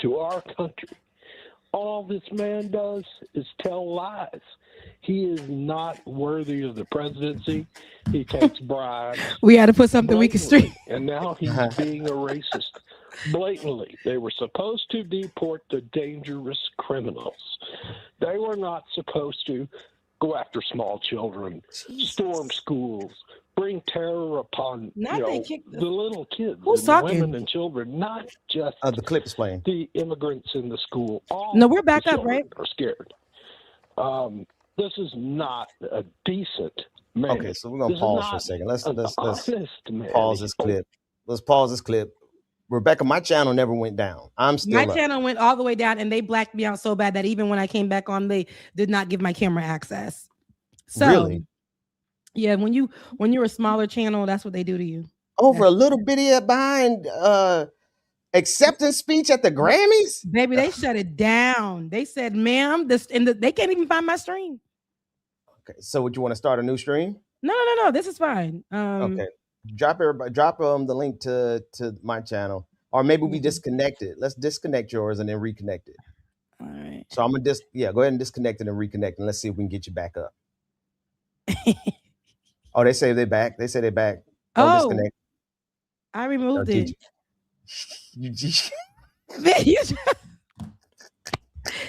to our country. All this man does is tell lies. He is not worthy of the presidency. He takes bribes. We had to put something we can stream. And now he's being a racist. Blatantly. They were supposed to deport the dangerous criminals. They were not supposed to go after small children, storm schools, bring terror upon Not they kick the little kids Who's and talking? the women and children, not just The clip is playing. the immigrants in the school. All No, we're back the up, right? children are scared. This is not a decent man. Okay, so we're gonna pause for a second. Let's honest man. pause this clip. Let's pause this clip. Rebecca, my channel never went down. I'm still My channel went all the way down, and they blacked me out so bad that even when I came back on, they did not give my camera access. So, really? Yeah, when you're a smaller channel, that's what they do to you. Over a little bitty behind acceptance speech at the Grammys? Baby, they shut it down. They said, ma'am, they can't even find my stream. Okay, so would you want to start a new stream? No. This is fine. Okay. Drop the link to my channel. Or maybe we disconnect it. Let's disconnect yours and then reconnect it. All right. So I'm gonna go ahead and disconnect it and reconnect, and let's see if we can get you back up. Oh, they say they're back. They say they're back. Don't disconnect. I removed it.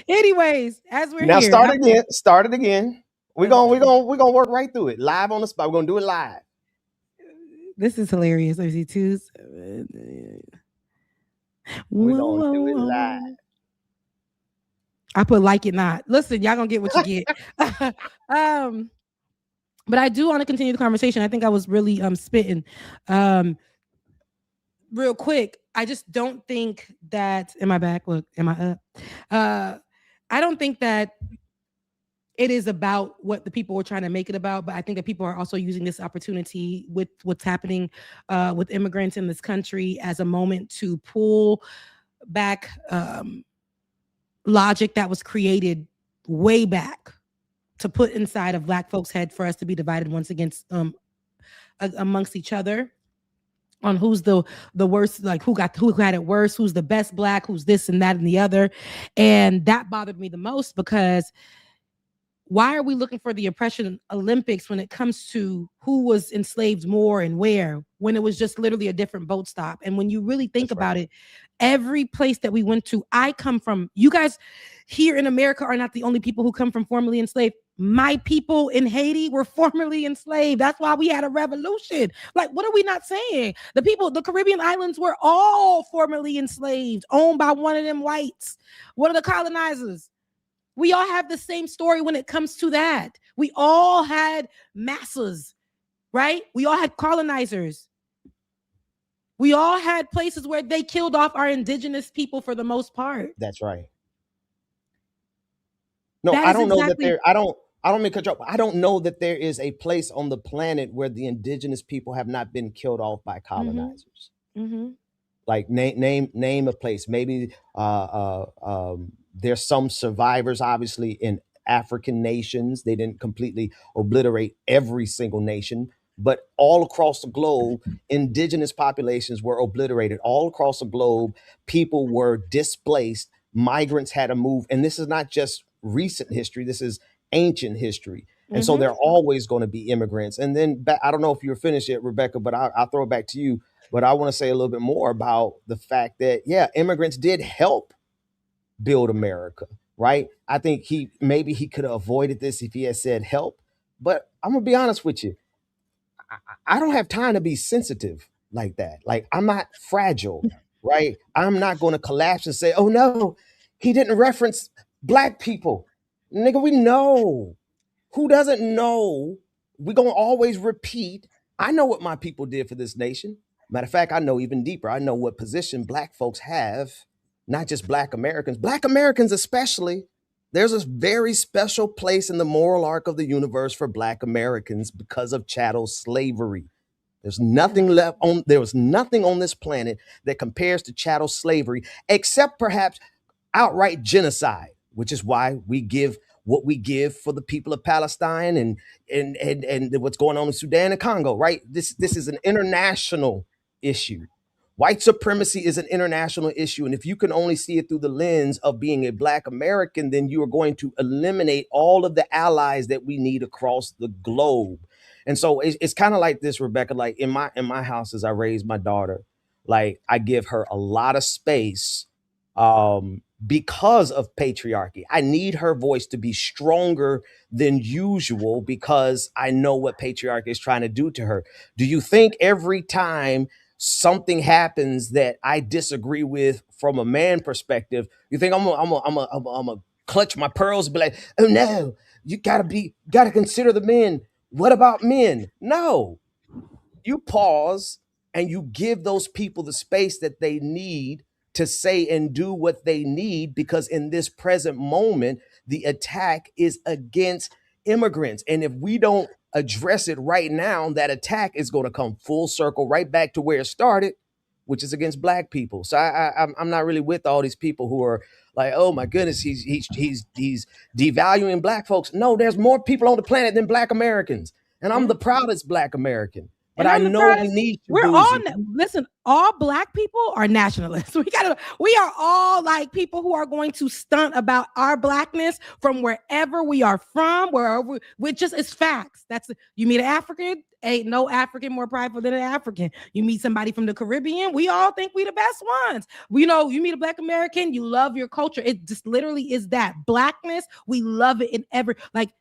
Anyways, as we're now here, start it again. We're gonna work right through it live on the spot. We're gonna do it live. This is hilarious. Let me see. 2 We're gonna do it live. I put like it not. Listen, y'all gonna get what you get. But I do want to continue the conversation. I think I was really spitting. Real quick, I just don't think that. Am I back? Look, am I up? I don't think that it is about what the people were trying to make it about, but I think that people are also using this opportunity with what's happening with immigrants in this country as a moment to pull back logic that was created way back to put inside of Black folks' head for us to be divided once against amongst each other on who's the worst, like who had it worse, who's the best Black, who's this and that and the other. And that bothered me the most, because why are we looking for the oppression Olympics when it comes to who was enslaved more and where, when it was just literally a different boat stop? And when you really think about it, every place that we went to, I come from, you guys here in America are not the only people who come from formerly enslaved. My people in Haiti were formerly enslaved. That's why we had a revolution. Like, what are we not saying? The Caribbean islands were all formerly enslaved, owned by one of them whites, one of the colonizers. We all have the same story when it comes to that. We all had masses, right? We all had colonizers. We all had places where they killed off our indigenous people for the most part. That's right. No, I don't know that there. I don't mean to cut you off. I don't know that there is a place on the planet where the indigenous people have not been killed off by colonizers. Mm-hmm. Like name a place. Maybe there's some survivors, obviously, in African nations. They didn't completely obliterate every single nation, but all across the globe, indigenous populations were obliterated. All across the globe, people were displaced. Migrants had to move. And this is not just recent history. This is ancient history. And so there are always going to be immigrants. And then I don't know if you're finished yet, Rebecca, but I'll throw it back to you. But I want to say a little bit more about the fact that, yeah, immigrants did help build America, right? I think maybe he could have avoided this if he had said help. But I'm going to be honest with you. I don't have time to be sensitive like that. Like, I'm not fragile, right? I'm not going to collapse and say, oh, no, he didn't reference Black people. Nigga, we know. Who doesn't know? We're going to always repeat. I know what my people did for this nation. Matter of fact, I know even deeper. I know what position Black folks have, not just Black Americans especially. There's a very special place in the moral arc of the universe for Black Americans because of chattel slavery. There's nothing left on. There was nothing on this planet that compares to chattel slavery, except perhaps outright genocide, which is why we give what we give for the people of Palestine and what's going on in Sudan and Congo. Right? This is an international issue. White supremacy is an international issue. And if you can only see it through the lens of being a Black American, then you are going to eliminate all of the allies that we need across the globe. And so it's kind of like this, Rebecca, like in my house, as I raise my daughter, like I give her a lot of space because of patriarchy. I need her voice to be stronger than usual because I know what patriarchy is trying to do to her. Do you think every time something happens that I disagree with from a man perspective, you think I'm gonna clutch my pearls and be like, oh no, you gotta consider the men. What about men? No, you pause and you give those people the space that they need to say and do what they need, because in this present moment, the attack is against immigrants. And if we don't address it right now, that attack is going to come full circle right back to where it started, which is against black people. So I'm not really with all these people who are like, oh my goodness, he's devaluing black folks. No, there's more people on the planet than black Americans, and I'm the proudest black American. But And I I'm the know we proudest. need We're Shabuzi. all listen. All black people are nationalists. We are all like people who are going to stunt about our blackness from wherever we are from, wherever we just it's facts. That's you meet an African, ain't no African more prideful than an African. You meet somebody from the Caribbean, we all think we the best ones. You meet a black American, you love your culture. It just literally is that blackness. We love it in every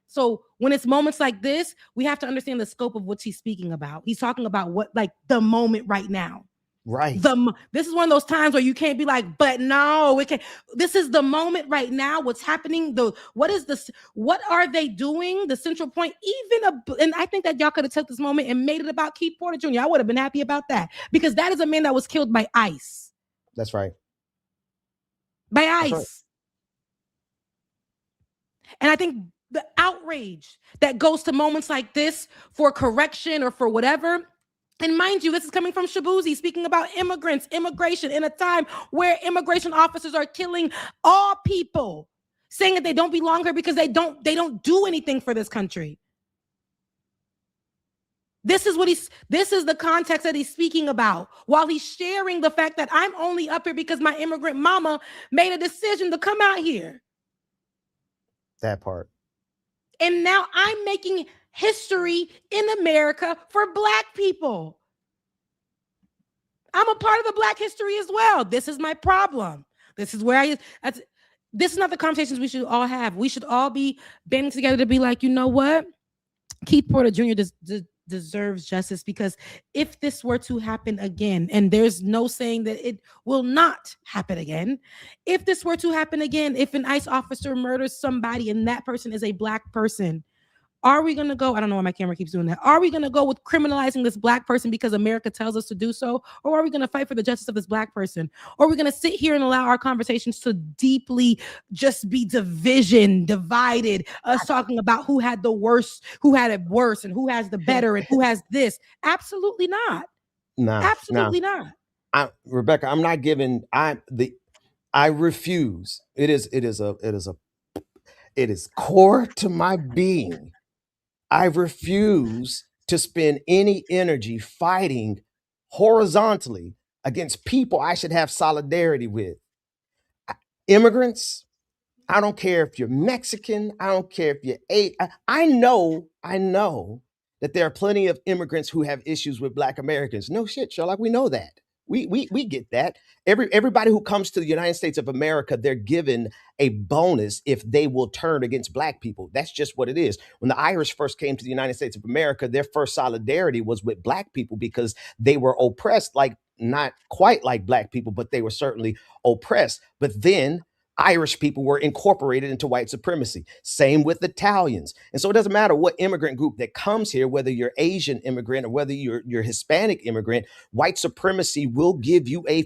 so when it's moments like this, we have to understand the scope of what he's speaking about. He's talking about what the moment right now. Right. This is one of those times where you can't be like, but no, it can't. This is the moment right now. What's happening? What are they doing? The central point, and I think that y'all could have took this moment and made it about Keith Porter Jr. I would have been happy about that, because that is a man that was killed by ICE. That's right. By ICE. Right. And I think the outrage that goes to moments like this for correction or for whatever. And mind you, this is coming from Shabuzi speaking about immigration in a time where immigration officers are killing all people, saying that they don't belong here because they don't do anything for this country. This is the context that he's speaking about, while he's sharing the fact that I'm only up here because my immigrant mama made a decision to come out here. That part. And now I'm making history in America for black people. I'm a part of the black history as well. This is my problem. This is where this is not the conversations we should all have. We should all be banding together to be like, you know what? Keith Porter Jr. deserves justice, because if this were to happen again, and there's no saying that it will not happen again, if this were to happen again, if an ICE officer murders somebody and that person is a black person, are we going to go? I don't know why my camera keeps doing that. Are we going to go with criminalizing this black person because America tells us to do so? Or are we going to fight for the justice of this black person? Or are we going to sit here and allow our conversations to deeply just be divided, us talking about who had the worst, who had it worse, and who has the better, and who has this? Absolutely not. No, absolutely not. Rebecca, I'm not giving. I refuse. It is core to my being. I refuse to spend any energy fighting horizontally against people I should have solidarity with. Immigrants, I don't care if you're Mexican, I don't care if you're I know that there are plenty of immigrants who have issues with Black Americans. No shit, Sherlock, we know that. We get that. Everybody who comes to the United States of America, they're given a bonus if they will turn against Black people. That's just what it is. When the Irish first came to the United States of America, their first solidarity was with Black people because they were oppressed, like not quite like Black people, but they were certainly oppressed. But then Irish people were incorporated into white supremacy. Same with Italians. And so it doesn't matter what immigrant group that comes here, whether you're Asian immigrant or whether you're Hispanic immigrant, white supremacy will give you a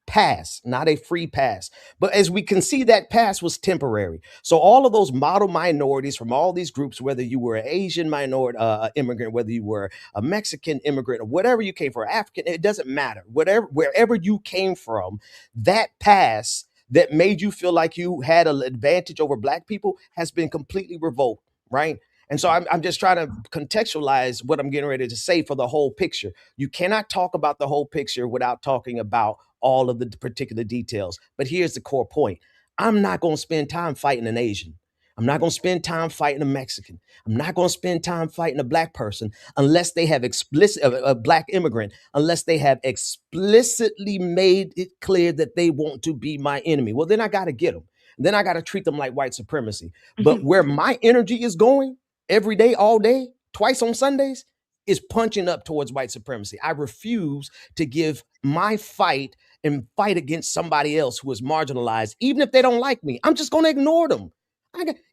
pass, not a free pass. But as we can see, that pass was temporary. So all of those model minorities from all these groups, whether you were an Asian minority immigrant, whether you were a Mexican immigrant, or whatever you came from, African, it doesn't matter. Wherever you came from, that pass that made you feel like you had an advantage over Black people has been completely revoked, right? And so I'm just trying to contextualize what I'm getting ready to say for the whole picture. You cannot talk about the whole picture without talking about all of the particular details. But here's the core point. I'm not going to spend time fighting an Asian. I'm not going to spend time fighting a Mexican. I'm not going to spend time fighting a black person unless they have a black immigrant, unless they have explicitly made it clear that they want to be my enemy. Well, then I got to get them. Then I got to treat them like white supremacy. But where my energy is going every day, all day, twice on Sundays, is punching up towards white supremacy. I refuse to give my fight and fight against somebody else who is marginalized, even if they don't like me. I'm just going to ignore them.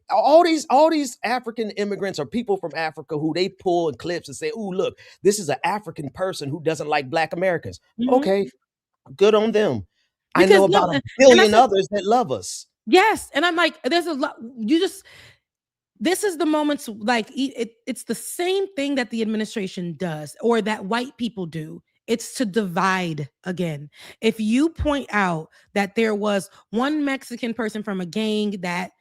All these African immigrants or people from Africa who they pull in clips and say, "Oh, look, this is an African person who doesn't like Black Americans." Okay, good on them. Because, I know about a billion others that love us. Yes, and I'm like, there's a lot. This is the moments like it's the same thing that the administration does or that white people do. It's to divide again. If you point out that there was one Mexican person from a gang that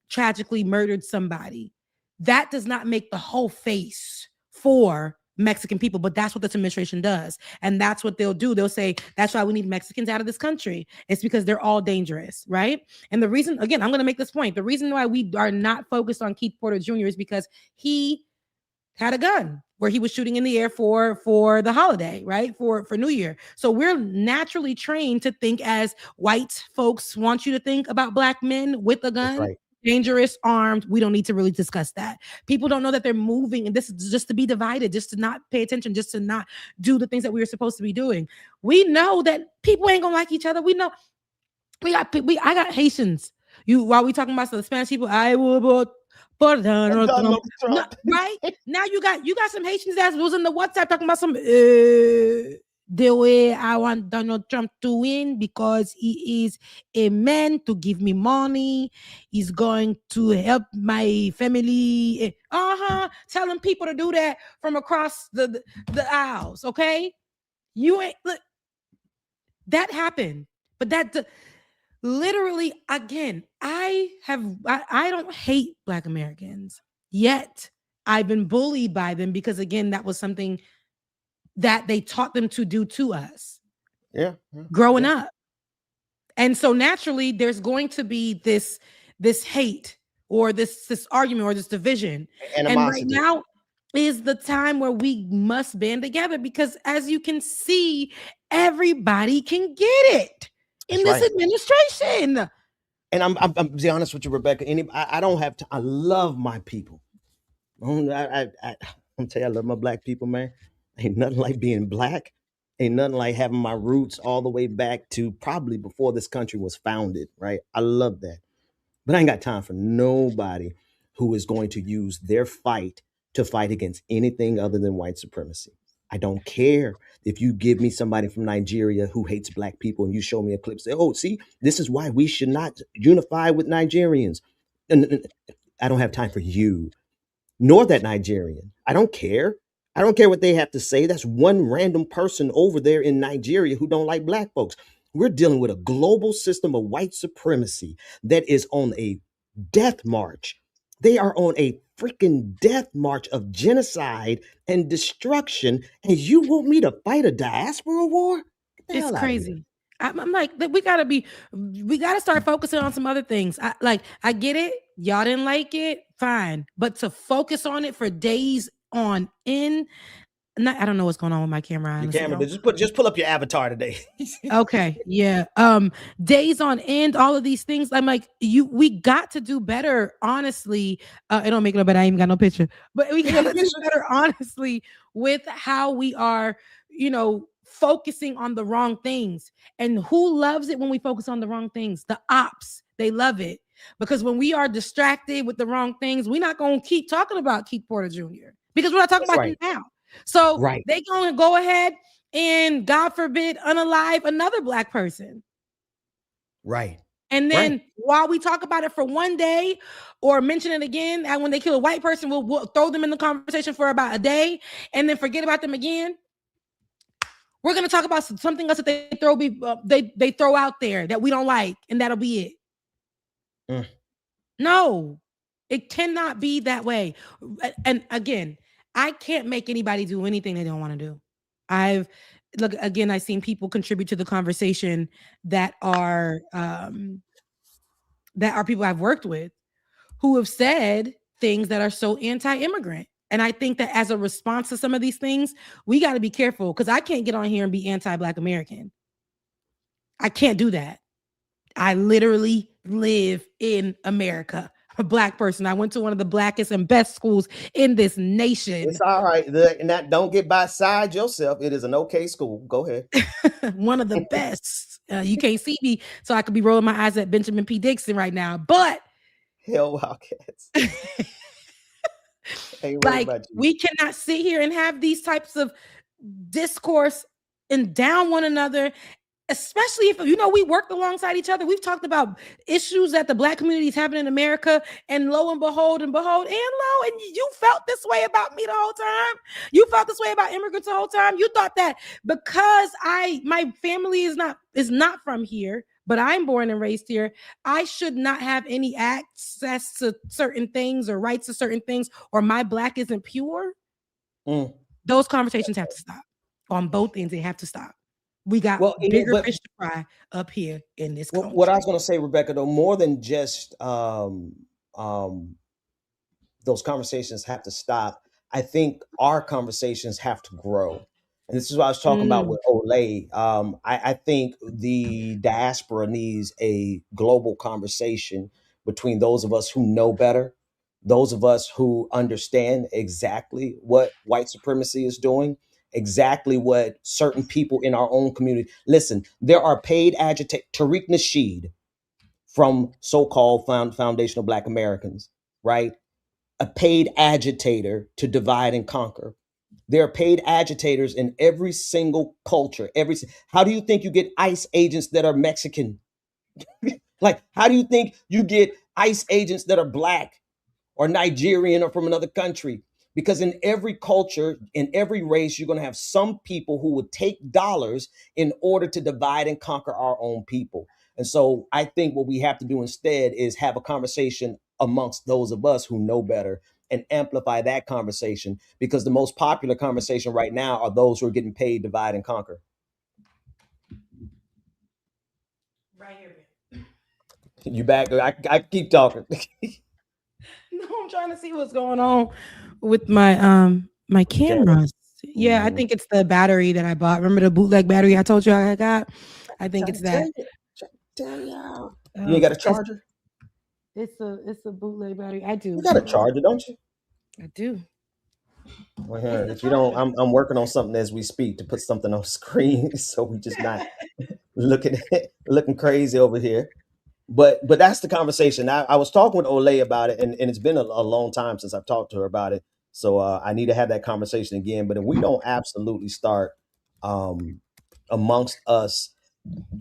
tragically murdered somebody, that does not make the whole face for Mexican people, but that's what this administration does. And that's what they'll do. They'll say, that's why we need Mexicans out of this country. It's because they're all dangerous, right? And the reason, again, I'm going to make this point. The reason why we are not focused on Keith Porter Jr. is because he had a gun where he was shooting in the air for the holiday, right? For New Year. So we're naturally trained to think as white folks want you to think about Black men with a gun. Right. Dangerous, armed. We don't need to really discuss that. People don't know that they're moving, and this is just to be divided, just to not pay attention, just to not do the things that we were supposed to be doing. We know that people ain't gonna like each other. We know I got Haitians. While we talking about the Spanish people, I will vote for Donald Trump. No, right now, you got some Haitians that was in the WhatsApp talking about some. The way I want Donald Trump to win because he is a man to give me money. He's going to help my family. Telling people to do that from across the aisles. Okay, you ain't look. That happened, but that literally again. I don't hate Black Americans yet. I've been bullied by them because again, that was something that they taught them to do to us growing up. And so naturally there's going to be this hate or this argument or this division. And right now is the time where we must band together because as you can see, everybody can get it in this administration. And I'm be honest with you, Rebecca. I don't have to. I love my people. I'm tell you, I love my Black people, man. Ain't nothing like being Black. Ain't nothing like having my roots all the way back to probably before this country was founded, right? I love that. But I ain't got time for nobody who is going to use their fight to fight against anything other than white supremacy. I don't care if you give me somebody from Nigeria who hates Black people and you show me a clip, say, oh, see, this is why we should not unify with Nigerians. And I don't have time for you, nor that Nigerian. I don't care. I don't care what they have to say. That's one random person over there in Nigeria who don't like Black folks. We're dealing with a global system of white supremacy that is on a death march. They are on a freaking death march of genocide and destruction. And you want me to fight a diaspora war? It's crazy. I'm like, we gotta start focusing on some other things. I get it. Y'all didn't like it. Fine. But to focus on it for days on end. I don't know what's going on with my camera. Your camera, just pull up your avatar today. Okay, yeah. Days on end, all of these things. I'm like, we got to do better. Honestly, it don't make no better. I ain't even got no picture, but we got to do better. Honestly, with how we are, focusing on the wrong things. And who loves it when we focus on the wrong things? The ops. They love it because when we are distracted with the wrong things, we're not going to keep talking about Keith Porter Jr. because we're not talking about him now. So they going to go ahead and, God forbid, unalive another Black person. Right. And then while we talk about it for one day or mention it again, and when they kill a white person, we'll throw them in the conversation for about a day and then forget about them again. We're going to talk about something else that they throw out there that we don't like, and that'll be it. No, it cannot be that way. And again, I can't make anybody do anything they don't want to do. I've seen people contribute to the conversation that are people I've worked with who have said things that are so anti-immigrant. And I think that as a response to some of these things, we got to be careful, because I can't get on here and be anti-Black American. I can't do that. I literally live in America. I'm a Black person. I went to one of the blackest and best schools in this nation. It's all right. And that, don't get beside yourself. It is an okay school. Go ahead. One of the best. You can't see me, so I could be rolling my eyes at Benjamin P. Dixon right now. But Hell Wildcats. like, we cannot sit here and have these types of discourse and down one another, especially if, we worked alongside each other. We've talked about issues that the Black community is having in America, and lo and behold, and you felt this way about me the whole time. You felt this way about immigrants the whole time. You thought that because my family is not from here, but I'm born and raised here, I should not have any access to certain things or rights to certain things, or my Black isn't pure. Those conversations have to stop on both ends. They have to stop. We got bigger fish to fry up here in this country. What I was going to say, Rebecca, though, more than just those conversations have to stop, I think our conversations have to grow. And this is what I was talking about with Olay. I think the diaspora needs a global conversation between those of us who know better, those of us who understand exactly what white supremacy is doing, exactly what certain people in our own community. Listen, there are paid agitators. Tariq Nasheed from so-called Foundational Black Americans, right? A paid agitator to divide and conquer. There are paid agitators in every single culture. How do you think you get ICE agents that are Mexican? Like, how do you think you get ICE agents that are Black or Nigerian or from another country? Because in every culture, in every race, you're going to have some people who would take dollars in order to divide and conquer our own people. And so I think what we have to do instead is have a conversation amongst those of us who know better and amplify that conversation, because the most popular conversation right now are those who are getting paid to divide and conquer. Right here. You back? I keep talking. No, I'm trying to see what's going on with my my cameras. Yeah, I think it's the battery that I bought. Remember the bootleg battery I told you I got? I think it's that. You ain't got a charger? It's a bootleg battery. I do. You got a charger, don't you? I do. Well, here, if you don't, I'm working on something as we speak to put something on screen, so we just not looking crazy over here. But that's the conversation. I was talking with Olay about it, and it's been a long time since I've talked to her about it. So I need to have that conversation again. But if we don't absolutely start amongst us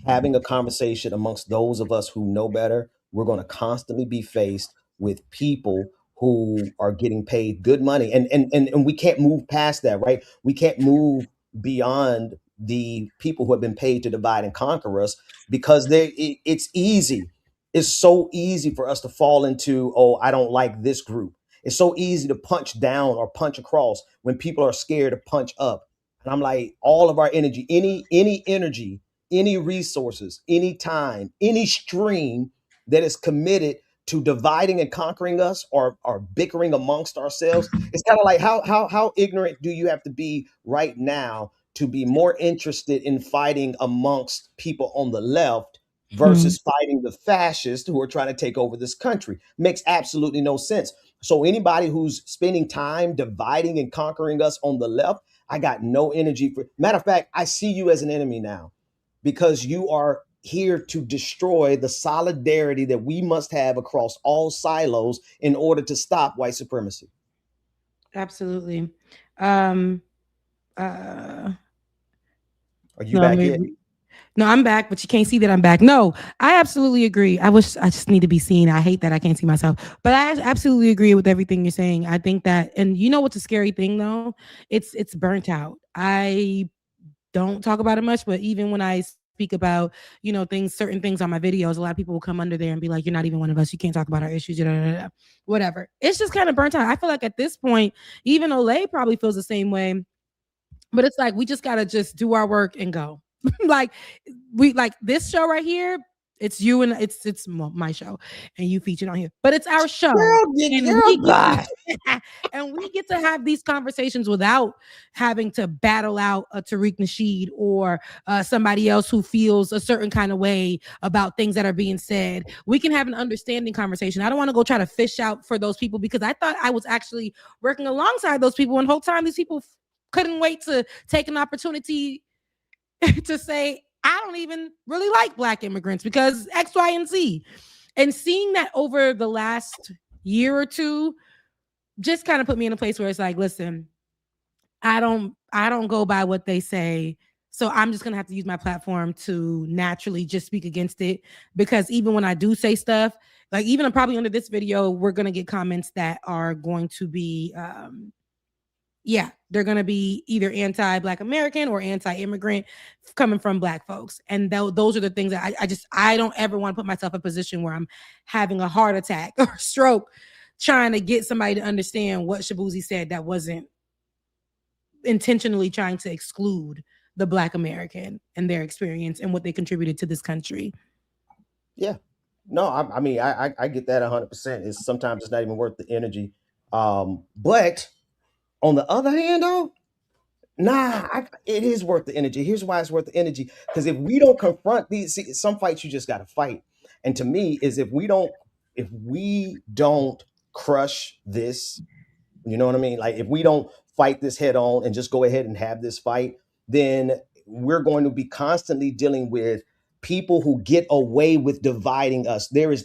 having a conversation amongst those of us who know better, we're going to constantly be faced with people who are getting paid good money. And we can't move past that, right? We can't move beyond the people who have been paid to divide and conquer us, because it's easy. It's so easy for us to fall into, oh, I don't like this group. It's so easy to punch down or punch across when people are scared to punch up. And I'm like, all of our energy, any energy, any resources, any time, any stream that is committed to dividing and conquering us or bickering amongst ourselves, it's kind of like how ignorant do you have to be right now to be more interested in fighting amongst people on the left versus fighting the fascists who are trying to take over this country? Makes absolutely no sense. So anybody who's spending time dividing and conquering us on the left, I got no energy for. Matter of fact, I see you as an enemy now, because you are here to destroy the solidarity that we must have across all silos in order to stop white supremacy. Absolutely. Are you back yet? No, I'm back, but you can't see that I'm back. No, I absolutely agree. I just need to be seen. I hate that I can't see myself, but I absolutely agree with everything you're saying. I think that, and you know what's a scary thing though? It's burnt out. I don't talk about it much, but even when I speak about, certain things on my videos, a lot of people will come under there and be like, you're not even one of us. You can't talk about our issues, whatever. It's just kind of burnt out. I feel like at this point, even Olay probably feels the same way, but it's like, we just got to just do our work and go. Like this show right here, It's you and it's my show, and you featured on here. But it's our show, and we get to have these conversations without having to battle out a Tariq Nasheed or somebody else who feels a certain kind of way about things that are being said. We can have an understanding conversation. I don't want to go try to fish out for those people because I thought I was actually working alongside those people, and the whole time these people couldn't wait to take an opportunity to say, I don't even really like Black immigrants because X, Y, and Z. And seeing that over the last year or two just kind of put me in a place where it's like, listen, I don't go by what they say. So I'm just gonna have to use my platform to naturally just speak against it. Because even when I do say stuff, like even probably under this video, we're gonna get comments that are going to be they're going to be either anti-Black American or anti-immigrant coming from Black folks. And those are the things that I don't ever want to put myself in a position where I'm having a heart attack or stroke trying to get somebody to understand what Shabuzi said that wasn't intentionally trying to exclude the Black American and their experience and what they contributed to this country. Yeah. No, I mean, I get that 100%. Sometimes it's not even worth the energy. But on the other hand, though, it is worth the energy. Here's why it's worth the energy. Because if we don't confront some fights you just got to fight. And to me, is if we don't crush this, you know what I mean? Like if we don't fight this head on and just go ahead and have this fight, then we're going to be constantly dealing with people who get away with dividing us. There is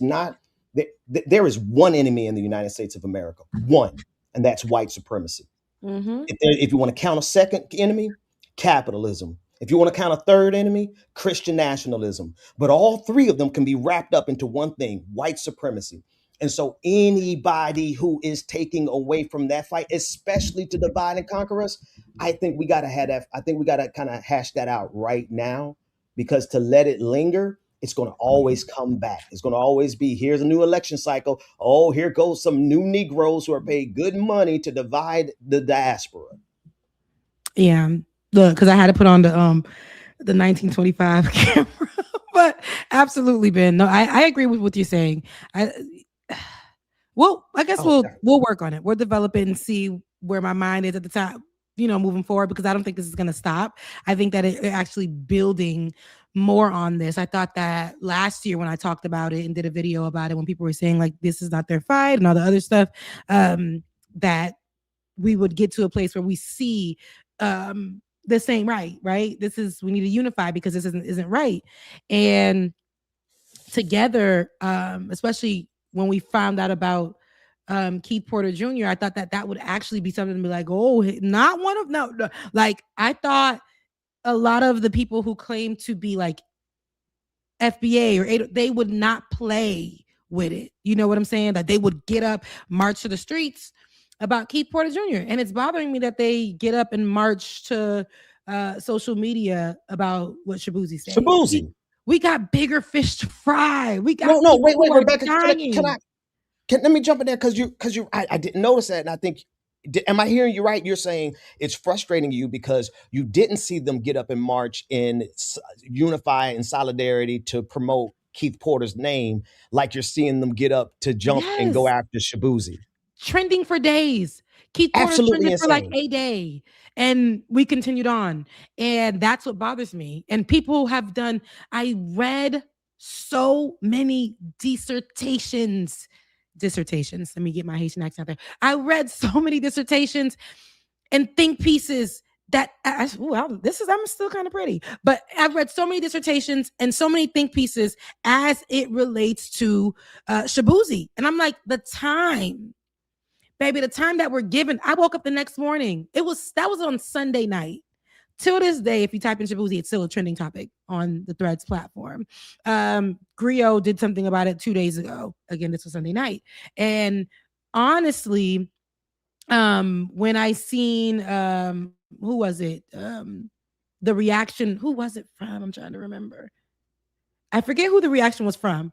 one enemy in the United States of America, one, and that's white supremacy. Mm-hmm. If you want to count a second enemy, capitalism. If you want to count a third enemy, Christian nationalism. But all three of them can be wrapped up into one thing, white supremacy. And so anybody who is taking away from that fight, especially to divide and conquer us, I think we got to kind of hash that out right now, because to let it linger, it's going to always come back. It's going to always be, here's a new election cycle. Oh, here goes some new Negroes who are paid good money to divide the diaspora. Yeah, look, because I had to put on the 1925 camera, but absolutely, Ben. No, I agree with what you're saying. I guess we'll work on it. We'll develop it and see where my mind is at the time, moving forward, because I don't think this is going to stop. I think that it actually building more on this. I thought that last year when I talked about it and did a video about it, when people were saying like this is not their fight and all the other stuff, that we would get to a place where we see this ain't right. We need to unify because this isn't right. And together, especially when we found out about Keith Porter Jr., I thought that would actually be something to be like, oh, not one of no. Like I thought a lot of the people who claim to be like FBA or they would not play with it. You know what I'm saying? That they would get up, march to the streets about Keith Porter Jr. And it's bothering me that they get up and march to social media about what Shabuzi said. Shabuzi. We got bigger fish to fry. We got wait, Rebecca. Let me jump in there because I didn't notice that, and I think. Am I hearing you right? You're saying it's frustrating you because you didn't see them get up and march and unify in solidarity to promote Keith Porter's name, like you're seeing them get up to jump and go after Shabuzi. Trending for days. Keith Porter trended for like a day, and we continued on, and that's what bothers me. And people have done. I read so many dissertations. Let me get my Haitian accent there. I read so many dissertations and think pieces that I'm still kind of pretty, but I've read so many dissertations and so many think pieces as it relates to Shabuzi. And I'm like, the time that we're given. I woke up the next morning. That was on Sunday night. Till this day, if you type in Shabuzi, it's still a trending topic on the Threads platform. Griot did something about it 2 days ago. Again, this was Sunday night. And honestly, when I seen, who was it? The reaction, who was it from? I'm trying to remember. I forget who the reaction was from,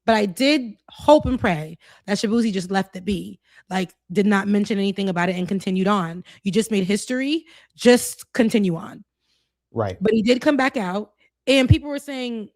but I did hope and pray that Shabuzi just left it be. Like, did not mention anything about it and continued on. You just made history. Just continue on. Right. But he did come back out, and people were saying,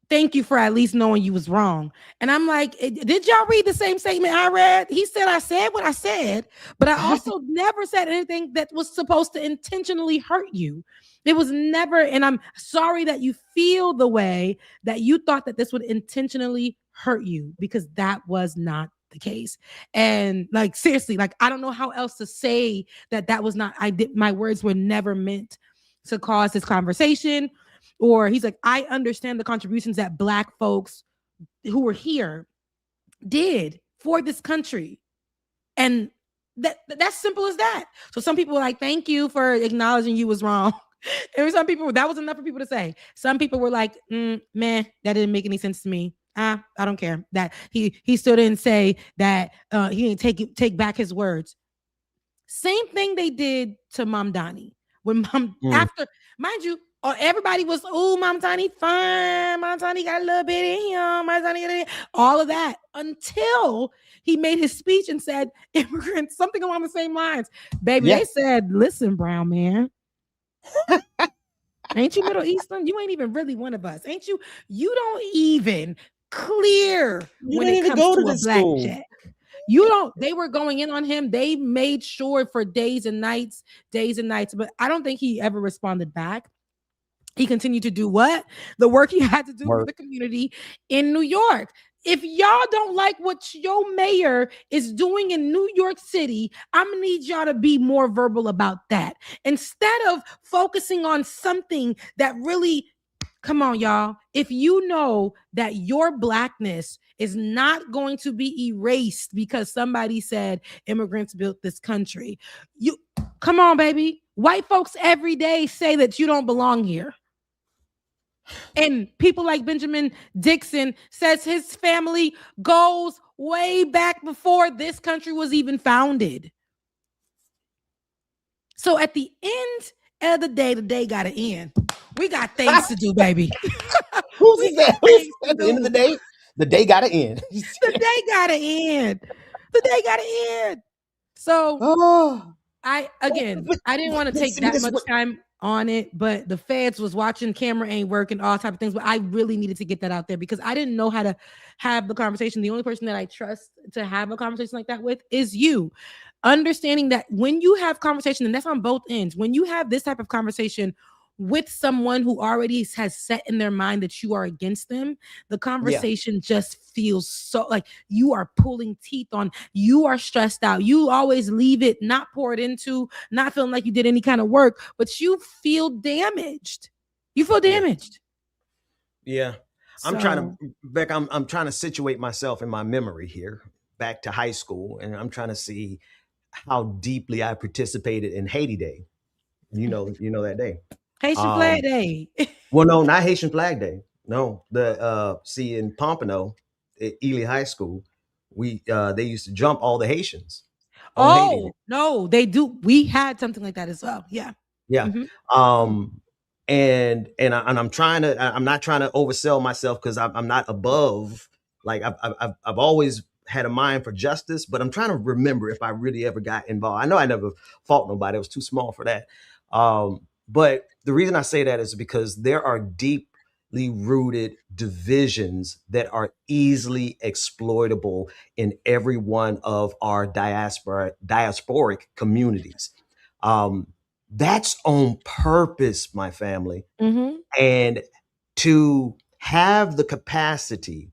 thank you for at least knowing you was wrong. And I'm like, did y'all read the same statement I read? He said, I said what I said, but I also never said anything that was supposed to intentionally hurt you. It was never, and I'm sorry that you feel the way that you thought that this would intentionally hurt you, because that was not the case. And like, seriously, like, I don't know how else to say that was not, my words were never meant to cause this conversation. Or he's like, I understand the contributions that Black folks who were here did for this country. And that's simple as that. So some people were like, thank you for acknowledging you was wrong. And some people, that was enough for people to say. Some people were like, man, that didn't make any sense to me. I don't care. That he still didn't say that he didn't take back his words. Same thing they did to Mom Donnie. When after, mind you, everybody was, oh, Mom Donnie fine. Mom Donnie got a little bit in him. Mom Donnie got in, all of that, until he made his speech and said immigrants, something along the same lines. Baby, they said, listen, brown man, ain't you Middle Eastern? You ain't even really one of us. Ain't you? You don't even clear when it comes to a black check. You don't, they were going in on him. They made sure for days and nights, but I don't think he ever responded back. He continued to do what? The work he had to do for the community in New York. If y'all don't like what your mayor is doing in New York City, I'm gonna need y'all to be more verbal about that. Instead of focusing on something that really, come on, y'all. If you know that your Blackness is not going to be erased because somebody said immigrants built this country, you come on, baby. White folks every day say that you don't belong here. And people like Benjamin Dixon says his family goes way back before this country was even founded. So at the end of the day got to end. We got things to do, baby. Who's that? At the end of the day, the day got to end. The day got to end. The day got to end. So I didn't want to take that much time on it, but the feds was watching, camera ain't working, all type of things. But I really needed to get that out there because I didn't know how to have the conversation. The only person that I trust to have a conversation like that with is you. Understanding that when you have conversation, and that's on both ends, when you have this type of conversation with someone who already has set in their mind that you are against them, the conversation just feels so like you are pulling teeth on, you are stressed out. You always leave it not poured into, not feeling like you did any kind of work, but you feel damaged. You feel damaged. Yeah. I'm trying to situate myself in my memory here back to high school, and I'm trying to see how deeply I participated in Haiti Day. You know that day. Haitian Flag Day. Well, no, not Haitian Flag Day. No, see in Pompano at Ely High School, they used to jump all the Haitians. No, they do. We had something like that as well. Yeah. Mm-hmm. And I'm not trying to oversell myself because I'm not above. Like I've always had a mind for justice, but I'm trying to remember if I really ever got involved. I know I never fought nobody. I was too small for that. But the reason I say that is because there are deeply rooted divisions that are easily exploitable in every one of our diasporic communities. That's on purpose, my family. Mm-hmm. And to have the capacity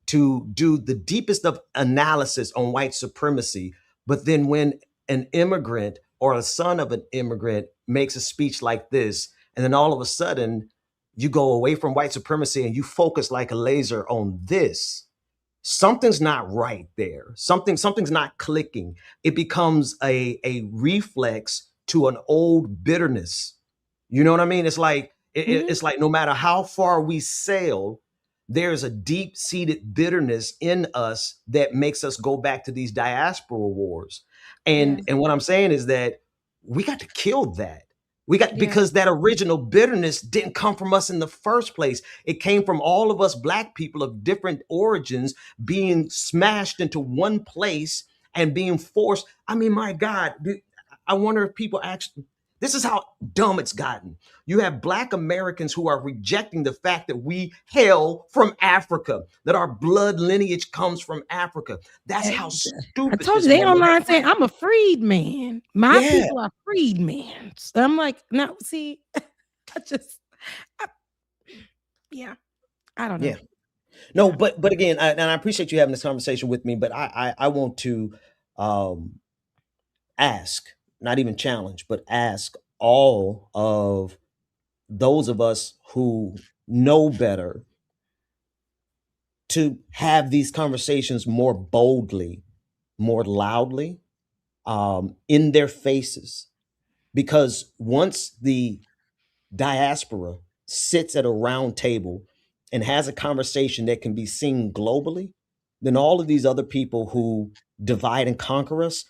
to do the deepest of analysis on white supremacy, but then when an immigrant or a son of an immigrant makes a speech like this, and then all of a sudden you go away from white supremacy and you focus like a laser on this, something's not right there. Something's not clicking. It becomes a reflex to an old bitterness. You know what I mean? It's like it's like no matter how far we sail, there's a deep-seated bitterness in us that makes us go back to these diaspora wars. And what I'm saying is that we got to kill that. Because that original bitterness didn't come from us in the first place. It came from all of us Black people of different origins being smashed into one place and being forced. I mean, my God, I wonder if people actually, This is how dumb it's gotten. You have Black Americans who are rejecting the fact that we hail from Africa, that our blood lineage comes from Africa. That's how I stupid told this you they woman online is. saying I'm a freedman. My Yeah. people are freedmen. So I'm like, no, see, yeah, I don't know. Yeah. No, but again, and I appreciate you having this conversation with me, but I want to ask, not even challenge, but ask all of those of us who know better to have these conversations more boldly, more loudly, in their faces. Because once the diaspora sits at a round table and has a conversation that can be seen globally, then all of these other people who divide and conquer us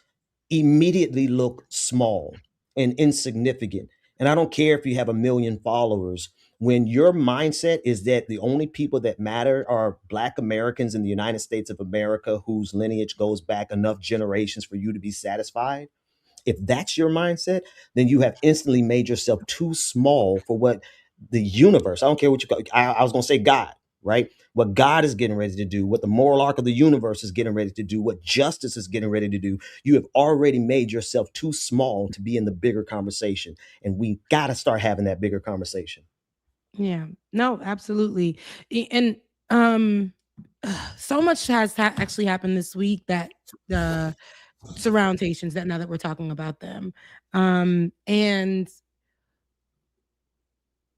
immediately look small and insignificant. And I don't care if you have 1 million followers. When your mindset is that the only people that matter are Black Americans in the United States of America whose lineage goes back enough generations for you to be satisfied, if that's your mindset, then you have instantly made yourself too small for what the universe, I don't care what you call it, I was going to say God, right? What God is getting ready to do, what the moral arc of the universe is getting ready to do, what justice is getting ready to do. You have already made yourself too small to be in the bigger conversation. And we got to start having that bigger conversation. Yeah, no, absolutely. And so much has actually happened this week that surroundations that now that we're talking about them. And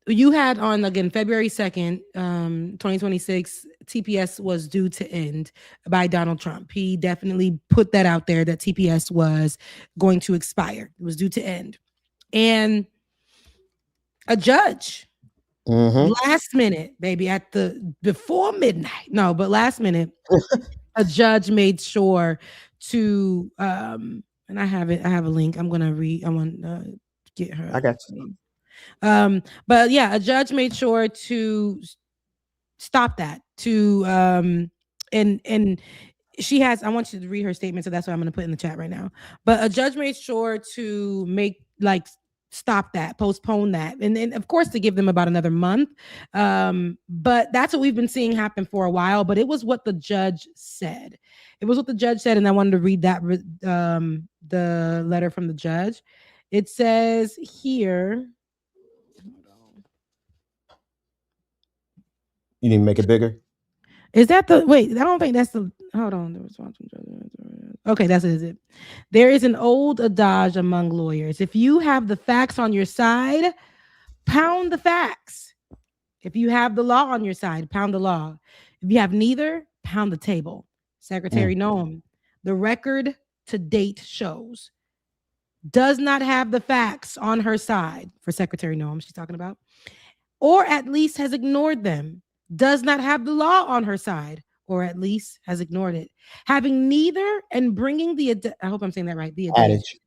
you had on again February 2nd, 2026, TPS was due to end by Donald Trump. He definitely put that out there that TPS was going to expire. It was due to end. And a judge last minute, baby, before midnight. No, but last minute, a judge made sure to and I have a link. I'm gonna read. I want to get her. I got you. But yeah, a judge made sure to stop that. And she has. I want you to read her statement, so that's what I'm gonna put in the chat right now. But a judge made sure to stop that, postpone that, and then of course to give them about another month. But that's what we've been seeing happen for a while. But it was what the judge said. It was what the judge said, and I wanted to read that the letter from the judge. It says here. You need to make it bigger? Is that the wait? I don't think that's the. Hold on. The response from judge. Okay, that's it. There is an old adage among lawyers: if you have the facts on your side, pound the facts. If you have the law on your side, pound the law. If you have neither, pound the table. Secretary Noem, the record to date shows, does not have the facts on her side. For Secretary Noem, she's talking about, or at least has ignored them. Does not have the law on her side, or at least has ignored it. Having neither and bringing I hope I'm saying that right, the adage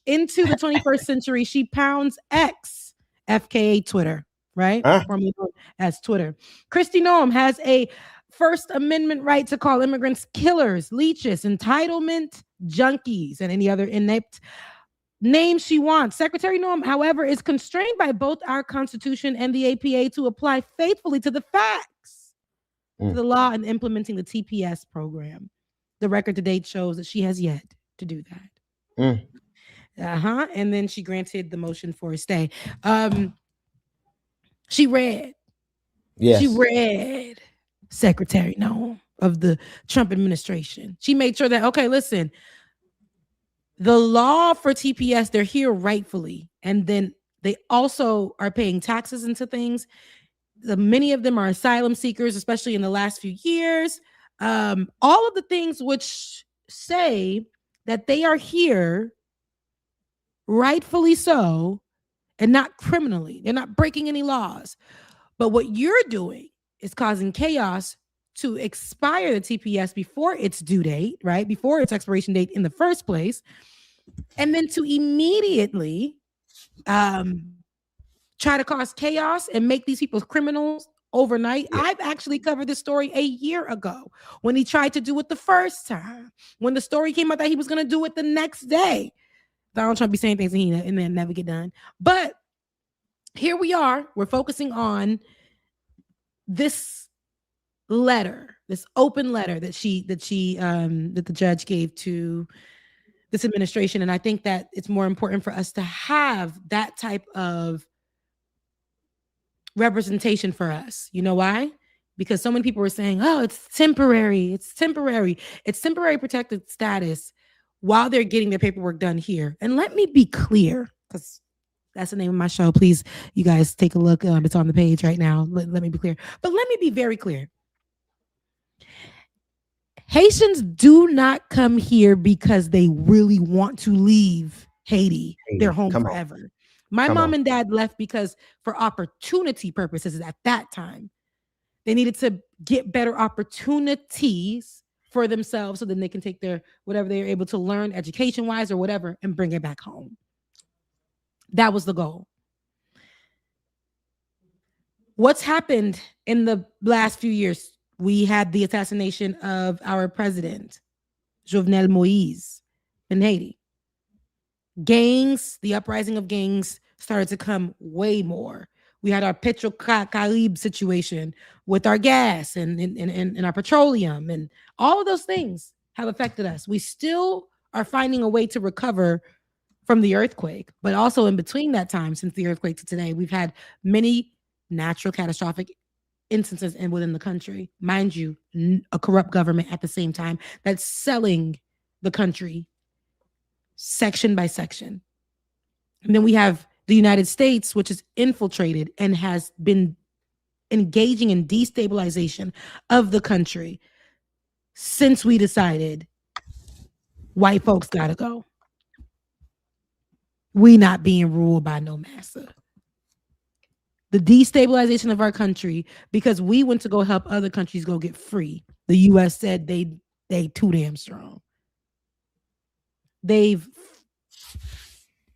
into the 21st century, she pounds X, FKA Twitter, right? Formerly known as Twitter. Kristi Noem has a First Amendment right to call immigrants killers, leeches, entitlement junkies, and any other inept name she wants. Secretary Noem, however, is constrained by both our Constitution and the APA to apply faithfully to the facts, to the law, and implementing the TPS program. The record to date shows that she has yet to do that. And then she granted the motion for a stay. She read Secretary Noem of the Trump administration. She made sure that, okay, listen, the law for TPS, they're here rightfully. And then they also are paying taxes into things. Many of them are asylum seekers, especially in the last few years. All of the things which say that they are here rightfully so and not criminally. They're not breaking any laws. But what you're doing is causing chaos to expire the TPS before its due date, right? Before its expiration date in the first place. And then to immediately try to cause chaos and make these people criminals overnight. Yeah. I've actually covered this story a year ago when he tried to do it the first time. When the story came out that he was going to do it the next day. Donald Trump be saying things and then never get done. But here we are. We're focusing on this letter, this open letter that the judge gave to this administration. And I think that it's more important for us to have that type of representation for us. You know why? Because so many people were saying, oh, it's temporary. It's temporary. It's temporary protected status while they're getting their paperwork done here. And let me be clear, because that's the name of my show. Please, you guys take a look. It's on the page right now. Let me be clear. But let me be very clear. Haitians do not come here because they really want to leave Haiti, their home forever. My mom and dad left because for opportunity purposes at that time. They needed to get better opportunities for themselves so then they can take their whatever they're able to learn education-wise or whatever and bring it back home. That was the goal. What's happened in the last few years? We had the assassination of our president, Jovenel Moïse, in Haiti. Gangs, the uprising of gangs started to come way more. We had our Petrocaribe situation with our gas and our petroleum, and all of those things have affected us. We still are finding a way to recover from the earthquake, but also in between that time, since the earthquake to today, we've had many natural catastrophic instances within the country. Mind you, a corrupt government at the same time that's selling the country section by section. And then we have the United States, which is infiltrated and has been engaging in destabilization of the country since we decided white folks gotta go. We not being ruled by no master. The destabilization of our country because we went to go help other countries go get free. The U.S. said they too damn strong. They've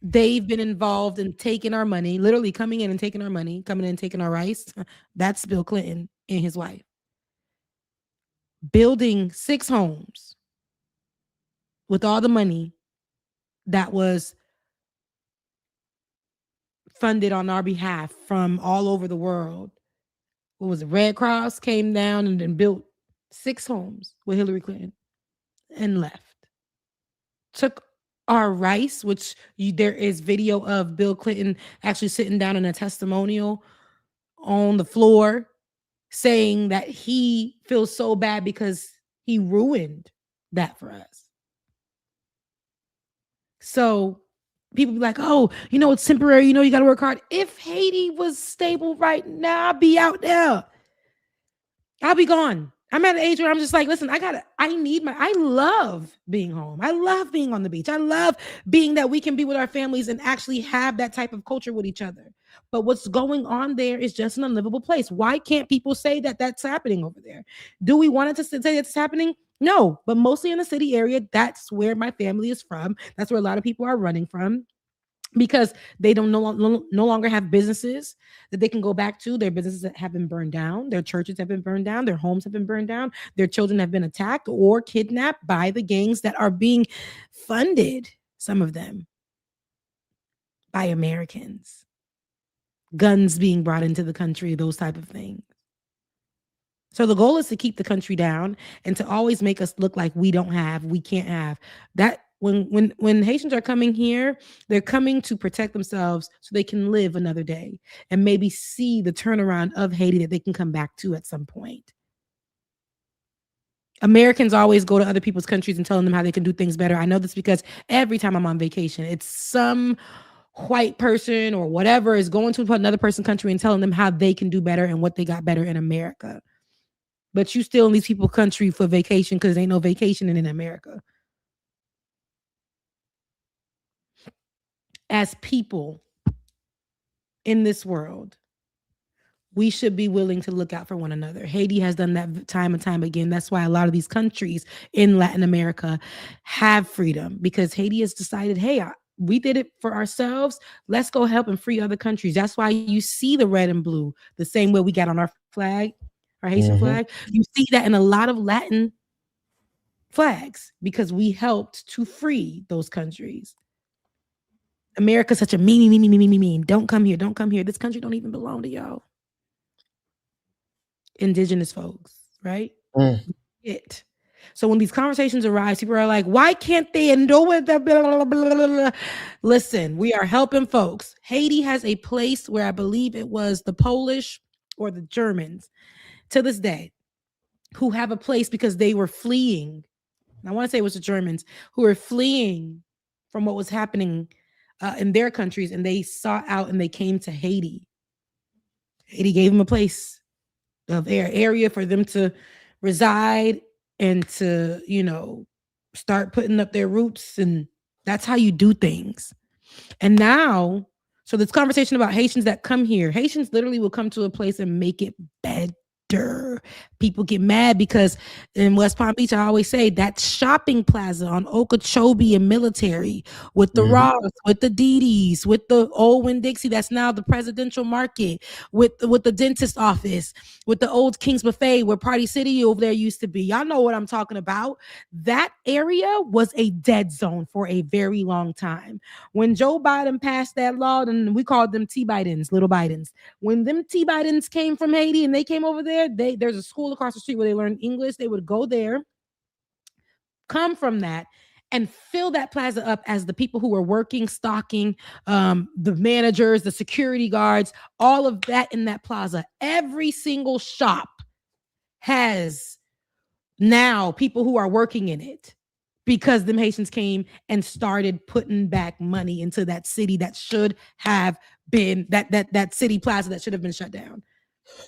been involved in taking our money, literally coming in and taking our money, coming in and taking our rice. That's Bill Clinton and his wife. Building 6 homes with all the money that was funded on our behalf from all over the world. What was it? Red Cross came down and then built 6 homes with Hillary Clinton and left. Took our rice, which there is video of Bill Clinton actually sitting down in a testimonial on the floor saying that he feels so bad because he ruined that for us. So people be like, oh, it's temporary. You got to work hard. If Haiti was stable right now, I'd be out there. I'll be gone. I'm at an age where I'm just like, listen, I love being home. I love being on the beach. I love being that we can be with our families and actually have that type of culture with each other. But what's going on there is just an unlivable place. Why can't people say that that's happening over there? Do we want it to say it's happening? No, but mostly in the city area, that's where my family is from. That's where a lot of people are running from. Because they don't no longer have businesses that they can go back to. Their businesses that have been burned down. Their churches have been burned down. Their homes have been burned down. Their children have been attacked or kidnapped by the gangs that are being funded, some of them, by Americans. Guns being brought into the country, those type of things. So the goal is to keep the country down and to always make us look like we can't have. That when Haitians are coming here, they're coming to protect themselves so they can live another day and maybe see the turnaround of Haiti that they can come back to at some point. Americans always go to other people's countries and telling them how they can do things better. I know this because every time I'm on vacation, it's some white person or whatever is going to another person's country and telling them how they can do better and what they got better in America. But you still in these people's country for vacation because ain't no vacation in America. As people in this world, we should be willing to look out for one another. Haiti has done that time and time again. That's why a lot of these countries in Latin America have freedom, because Haiti has decided, hey, we did it for ourselves. Let's go help and free other countries. That's why you see the red and blue, the same way we got on our flag, our Haitian flag. You see that in a lot of Latin flags because we helped to free those countries. America's such a mean. Don't come here. Don't come here. This country don't even belong to y'all. Indigenous folks, right? It. So when these conversations arise, people are like, why can't they know it? Listen, we are helping folks. Haiti has a place where I believe it was the Polish or the Germans to this day who have a place because they were fleeing. I want to say it was the Germans who were fleeing from what was happening in their countries, and they sought out and they came to Haiti. Haiti gave them a place of area for them to reside and to, start putting up their roots. And that's how you do things. And now, so this conversation about Haitians that come here, Haitians literally will come to a place and make it better. People get mad because in West Palm Beach, I always say that shopping plaza on Okeechobee and Military with the Ross, with the Didi's, with the old Winn-Dixie, that's now the Presidential Market, with the dentist office, with the old King's Buffet where Party City over there used to be. Y'all know what I'm talking about. That area was a dead zone for a very long time. When Joe Biden passed that law, and we called them T-Bidens, little Bidens. When them T-Bidens came from Haiti and they came over there, there's a school across the street where they learn English. They would go there, come from that, and fill that plaza up as the people who were working, stocking, the managers, the security guards, all of that in that plaza. Every single shop has now people who are working in it because them Haitians came and started putting back money into that city that should have been that city plaza that should have been shut down.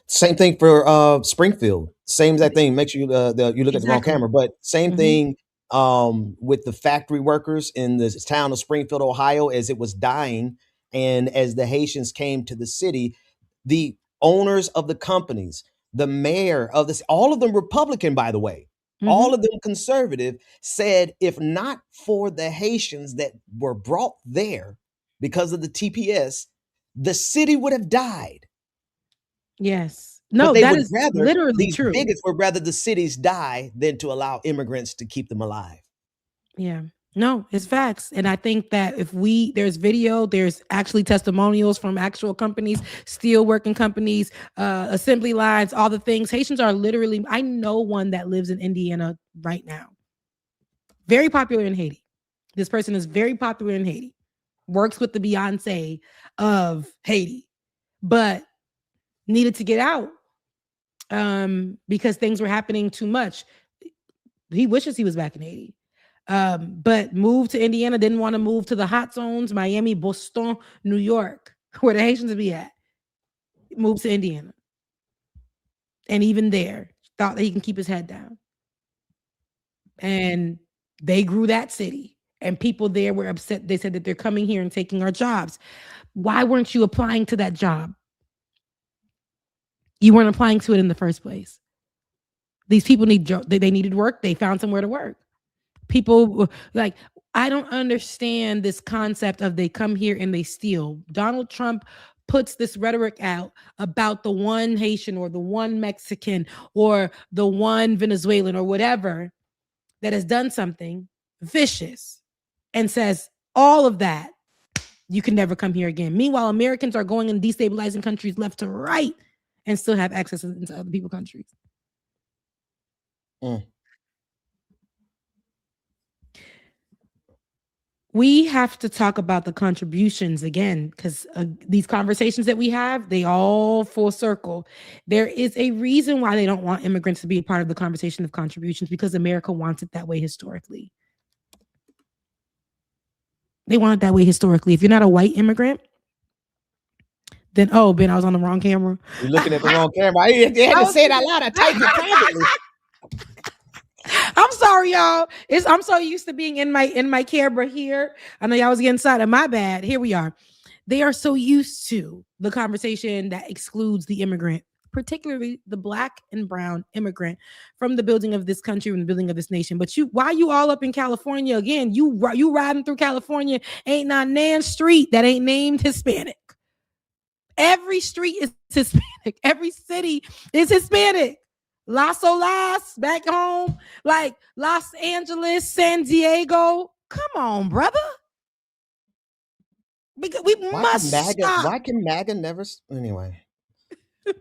Same thing for Springfield. Same exact thing. Make sure you look at the wrong camera, but same thing with the factory workers in the town of Springfield, Ohio, as it was dying, and as the Haitians came to the city, the owners of the companies, the mayor of this, all of them Republican, by the way, all of them conservative, said if not for the Haitians that were brought there because of the TPS, the city would have died. Yes. No, that is literally true. These bigots would rather the cities die than to allow immigrants to keep them alive. Yeah. No, it's facts. And I think that there's video, there's actually testimonials from actual companies, steel working companies, assembly lines, all the things. Haitians are literally, I know one that lives in Indiana right now. Very popular in Haiti. This person is very popular in Haiti. Works with the Beyonce of Haiti, but needed to get out because things were happening too much. He wishes he was back in Haiti. But moved to Indiana, didn't want to move to the hot zones, Miami, Boston, New York, where the Haitians would be at. Moved to Indiana. And even there, thought that he can keep his head down. And they grew that city. And people there were upset. They said that they're coming here and taking our jobs. Why weren't you applying to that job? You weren't applying to it in the first place. These people they needed work. They found somewhere to work. People like, I don't understand this concept of they come here and they steal. Donald Trump puts this rhetoric out about the one Haitian or the one Mexican or the one Venezuelan or whatever that has done something vicious and says all of that, you can never come here again. Meanwhile, Americans are going and destabilizing countries left to right and still have access into other people's countries. We have to talk about the contributions again, because these conversations that we have, they all full circle. There is a reason why they don't want immigrants to be a part of the conversation of contributions, because America wants it that way historically. They want it that way historically. If you're not a white immigrant, then, Ben, I was on the wrong camera. You're looking at the wrong camera. I had to say it out loud. I typed it privately. I'm sorry, y'all. I'm so used to being in my camera here. I know y'all was getting excited. My bad. Here we are. They are so used to the conversation that excludes the immigrant, particularly the Black and brown immigrant, from the building of this country and the building of this nation. But why you all up in California again? You riding through California, ain't not nan street that ain't named Hispanic. Every street is Hispanic. Every city is Hispanic. Las Olas, back home, like Los Angeles, San Diego. Come on, brother. Because we must stop. Why can MAGA never anyway?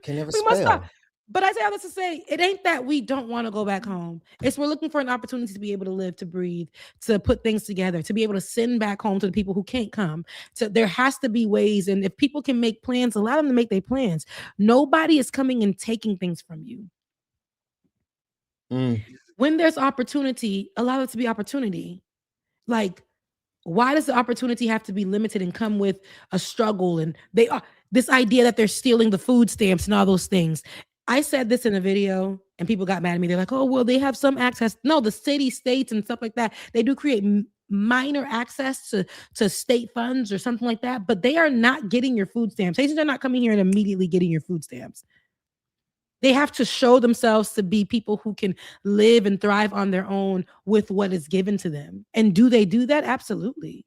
Can never We must stop. spell. But I say all this to say, it ain't that we don't want to go back home. It's we're looking for an opportunity to be able to live, to breathe, to put things together, to be able to send back home to the people who can't come. So there has to be ways, and if people can make plans, allow them to make their plans. Nobody is coming and taking things from you. When there's opportunity, allow it to be opportunity. Like, why does the opportunity have to be limited and come with a struggle? And they are this idea that they're stealing the food stamps and all those things. I said this in a video and people got mad at me. They're like, oh, well, they have some access. No, the city, states, and stuff like that, they do create minor access to state funds or something like that, but they are not getting your food stamps. Haitians are not coming here and immediately getting your food stamps. They have to show themselves to be people who can live and thrive on their own with what is given to them. And do they do that? Absolutely.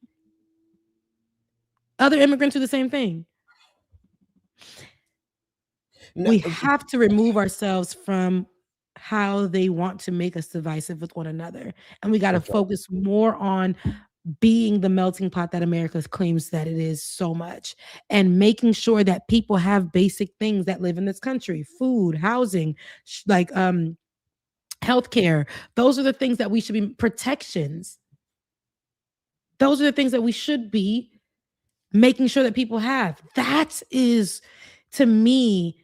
Other immigrants do the same thing. No, we have to remove ourselves from how they want to make us divisive with one another. And we got to focus more on being the melting pot that America claims that it is so much, and making sure that people have basic things that live in this country: food, housing, like healthcare. Those are the things that we should be, protections. Those are the things that we should be making sure that people have. That is, to me,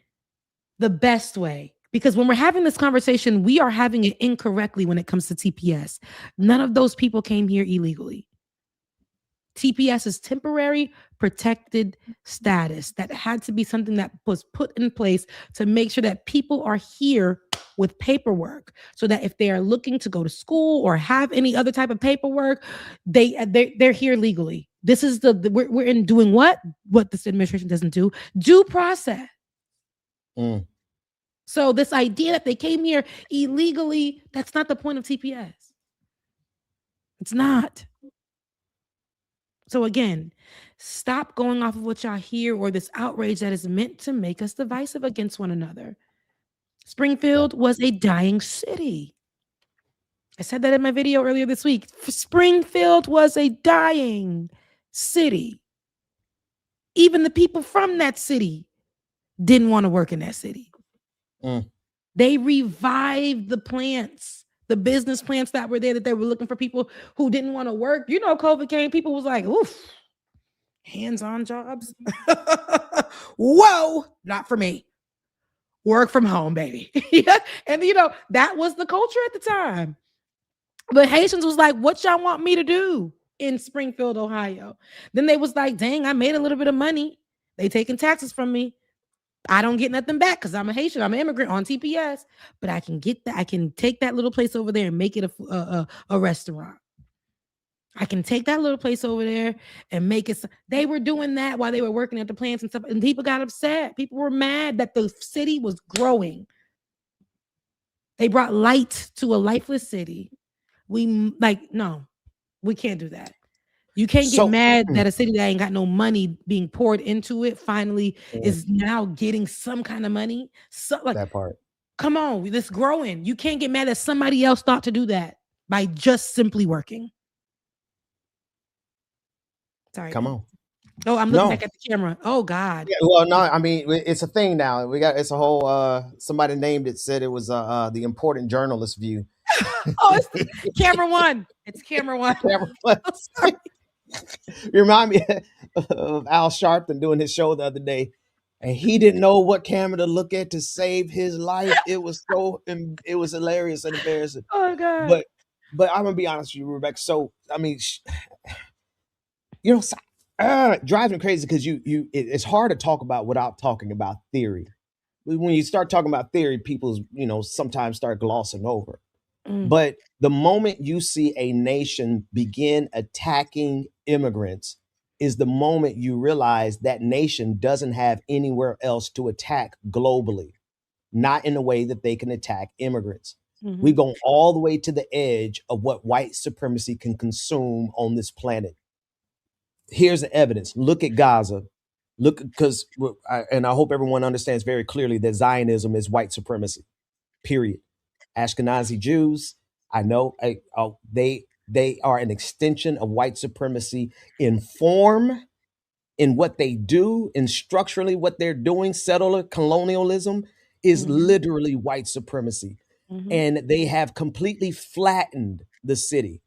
the best way. Because when we're having this conversation, we are having it incorrectly when it comes to TPS. None of those people came here illegally. TPS is temporary protected status. That had to be something that was put in place to make sure that people are here with paperwork, so that if they are looking to go to school or have any other type of paperwork, they're here legally. This is we're in doing what this administration doesn't do: due process. So this idea that they came here illegally, that's not the point of TPS. It's not. So again, stop going off of what y'all hear or this outrage that is meant to make us divisive against one another. Springfield was a dying city. I said that in my video earlier this week. Springfield was a dying city. Even the people from that city didn't want to work in that city. They revived the plants, the business plants that were there, that they were looking for people who didn't want to work. You know, COVID came, people was like, oof, hands-on jobs. Whoa, not for me. Work from home, baby. And you know, that was the culture at the time. But Haitians was like, what y'all want me to do in Springfield, Ohio? Then they was like, dang, I made a little bit of money. They taking taxes from me. I don't get nothing back because I'm a Haitian. I'm an immigrant on TPS, but I can get that. I can take that little place over there and make it a restaurant. I can take that little place over there and make it. They were doing that while they were working at the plants and stuff, and people got upset. People were mad that the city was growing. They brought light to a lifeless city. No, we can't do that. You can't get mad that a city that ain't got no money being poured into it finally is now getting some kind of money. So, like, that part. Come on, it's growing. You can't get mad that somebody else thought to do that by just simply working. Sorry. Come on. Oh, I'm looking back at the camera. Oh God. Yeah, well, no, I mean, it's a thing now. It's a whole somebody named it, said it was the important journalist view. Oh, it's camera one. It's camera one. Camera one. You remind me of Al Sharpton doing his show the other day, and he didn't know what camera to look at to save his life. It was hilarious and embarrassing. Oh God. But I'm gonna be honest with you, Rebecca. So I mean, you know, drives me crazy because it's hard to talk about without talking about theory. When you start talking about theory, people, sometimes start glossing over. But the moment you see a nation begin attacking immigrants is the moment you realize that nation doesn't have anywhere else to attack globally, not in a way that they can attack immigrants. We've gone all the way to the edge of what white supremacy can consume on this planet. Here's the evidence. Look at Gaza. And I hope everyone understands very clearly that Zionism is white supremacy, period. Ashkenazi Jews, I know they are an extension of white supremacy in form in what they do and structurally what they're doing, settler colonialism, is literally white supremacy. And they have completely flattened the city.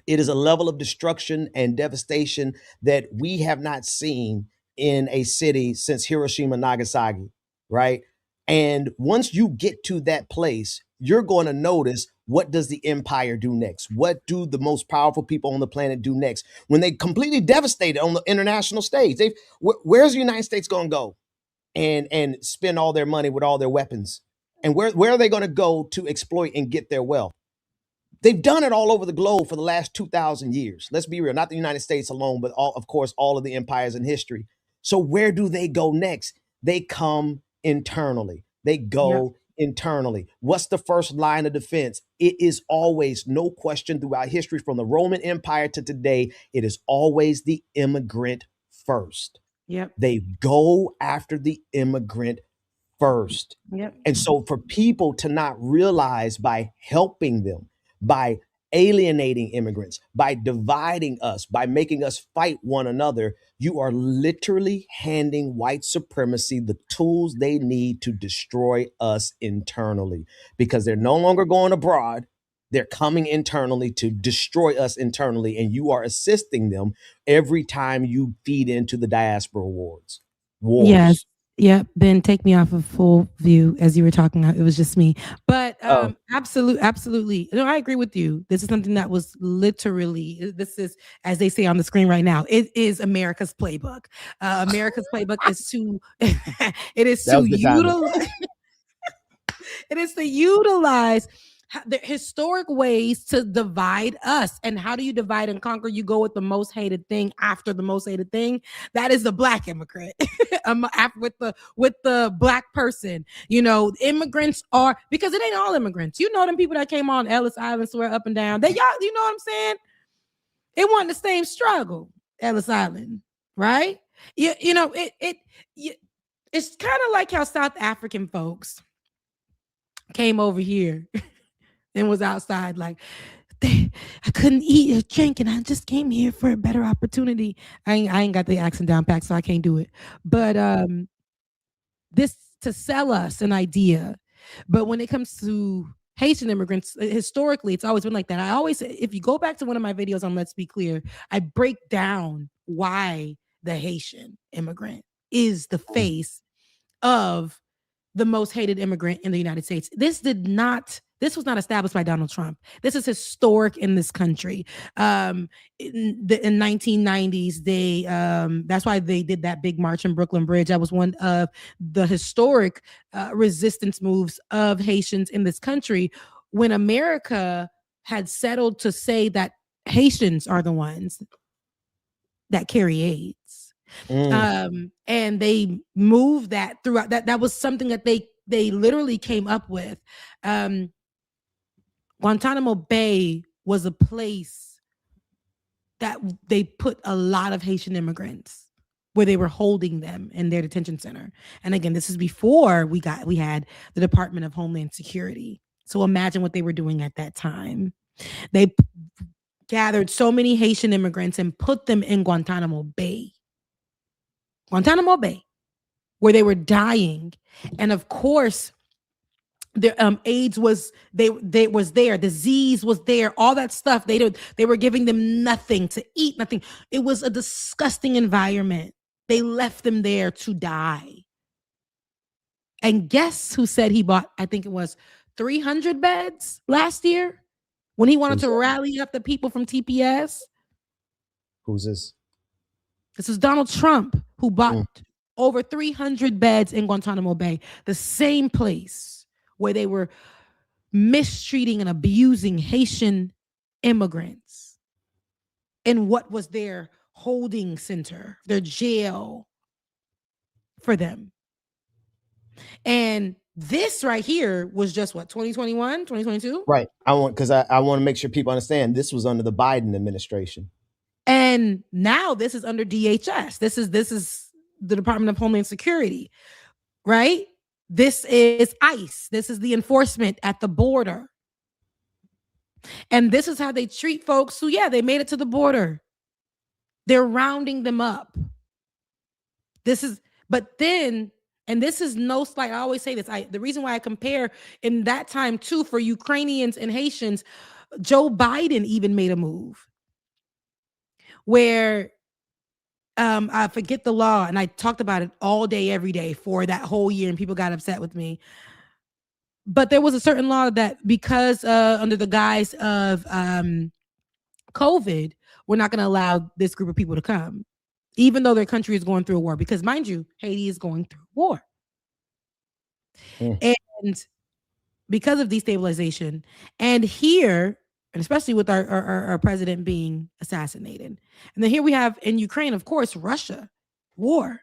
It is a level of destruction and devastation that we have not seen in a city since Hiroshima, Nagasaki, right? And once you get to that place, you're going to notice, what does the empire do next? What do the most powerful people on the planet do next? When they completely devastated on the international stage, where's the United States going to go and spend all their money with all their weapons? And where are they going to go to exploit and get their wealth? They've done it all over the globe for the last 2,000 years. Let's be real, not the United States alone, but of course, all of the empires in history. So where do they go next? They come internally. They go internally. What's the first line of defense? It is always, no question, throughout history, from the Roman Empire to today, it is always the immigrant first. They go after the immigrant first. And so for people to not realize, by helping them, by alienating immigrants, by dividing us, by making us fight one another, you are literally handing white supremacy the tools they need to destroy us internally, because they're no longer going abroad. They're coming internally to destroy us internally, and you are assisting them every time you feed into the diaspora wars. Yes. Yep. Ben, take me off of full view as you were talking. It was just me. But absolutely. No, I agree with you. This is something that was literally, this is, as they say on the screen right now, it is America's playbook. America's playbook is to, it is to utilize, it is to utilize the historic ways to divide us. And how do you divide and conquer? You go with the most hated thing after the most hated thing. That is the black immigrant. with the black person. You know, immigrants are, because it ain't all immigrants. You know, them people that came on Ellis Island, swear up and down. They, y'all, you know what I'm saying? It wasn't the same struggle, Ellis Island, right? You know, it's kind of like how South African folks came over here and was outside like, I couldn't eat or drink, and I just came here for a better opportunity. I ain't got the accent down pat, so I can't do it. But this to sell us an idea. But when it comes to Haitian immigrants, historically, it's always been like that. I always, if you go back to one of my videos on Let's Be Clear, I break down why the Haitian immigrant is the face of the most hated immigrant in the United States. This was not established by Donald Trump. This is historic in this country. In 1990s, that's why they did that big march in Brooklyn Bridge. That was one of the historic resistance moves of Haitians in this country, when America had settled to say that Haitians are the ones that carry AIDS. And they moved that throughout. That was something that they literally came up with. Guantanamo Bay was a place that they put a lot of Haitian immigrants, where they were holding them in their detention center. And again, this is before we had the Department of Homeland Security. So imagine what they were doing at that time. They gathered so many Haitian immigrants and put them in Guantanamo Bay, where they were dying. And of course, the AIDS was was there, disease was there, all that stuff. They were giving them nothing to eat, nothing. It was a disgusting environment. They left them there to die. And guess who said he bought, I think it was 300 beds last year, when he wanted to rally up the people from TPS? Who's this? This is Donald Trump, who bought over 300 beds in Guantanamo Bay, the same place where they were mistreating and abusing Haitian immigrants. And what was their holding center, their jail for them. And this right here was just what, 2021, 2022? Right. I want to make sure people understand this was under the Biden administration. And now this is under DHS. This is the Department of Homeland Security, right? This is ICE. This is the enforcement at the border. And this is how they treat folks who, they made it to the border. They're rounding them up. But then, and this is no slight, I always say this, the reason why I compare in that time too for Ukrainians and Haitians, Joe Biden even made a move where I forget the law, and I talked about it all day, every day for that whole year, and people got upset with me. But there was a certain law that because under the guise of COVID, we're not going to allow this group of people to come, even though their country is going through a war. Because mind you, Haiti is going through war. And because of destabilization, and here, and especially with our president being assassinated. And then here we have in Ukraine, of course, Russia, war.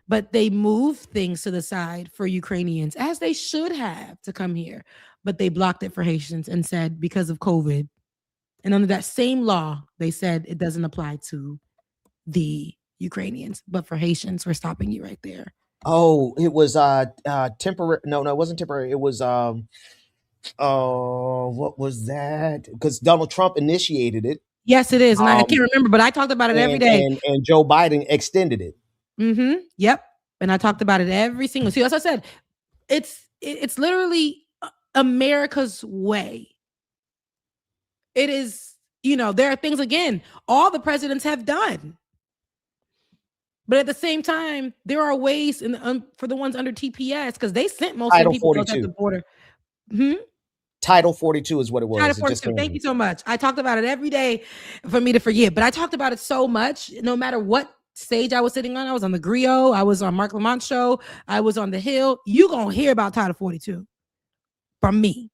But they moved things to the side for Ukrainians, as they should have, to come here. But they blocked it for Haitians and said because of COVID. And under that same law, they said it doesn't apply to the Ukrainians. But for Haitians, we're stopping you right there. Oh, it was temporary. No, it wasn't temporary. It was what was that? Because Donald Trump initiated it. Yes, it is. And I can't remember, but I talked about it every day. And Joe Biden extended it. Yep. And I talked about it every single. See, as I said, it's literally America's way. It is, there are things, again, all the presidents have done. But at the same time, there are ways for the ones under TPS, because they sent most of the people at the border. Title 42 is what it was. Title 42. Thank you so much. I talked about it every day for me to forget, but I talked about it so much, no matter what stage I was sitting on. I was on the Griot, I was on Mark Lamont's show, I was on the Hill. You gonna hear about Title 42 from me,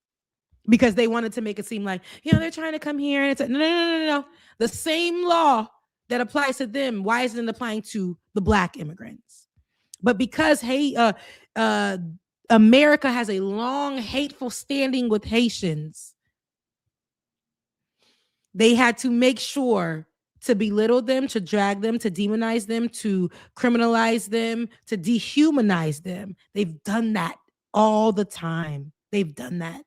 because they wanted to make it seem like, they're trying to come here. And it's no. The same law that applies to them, why isn't it applying to the Black immigrants? But because America has a long hateful standing with Haitians, they had to make sure to belittle them, to drag them, to demonize them, to criminalize them, to dehumanize them. They've done that all the time. They've done that.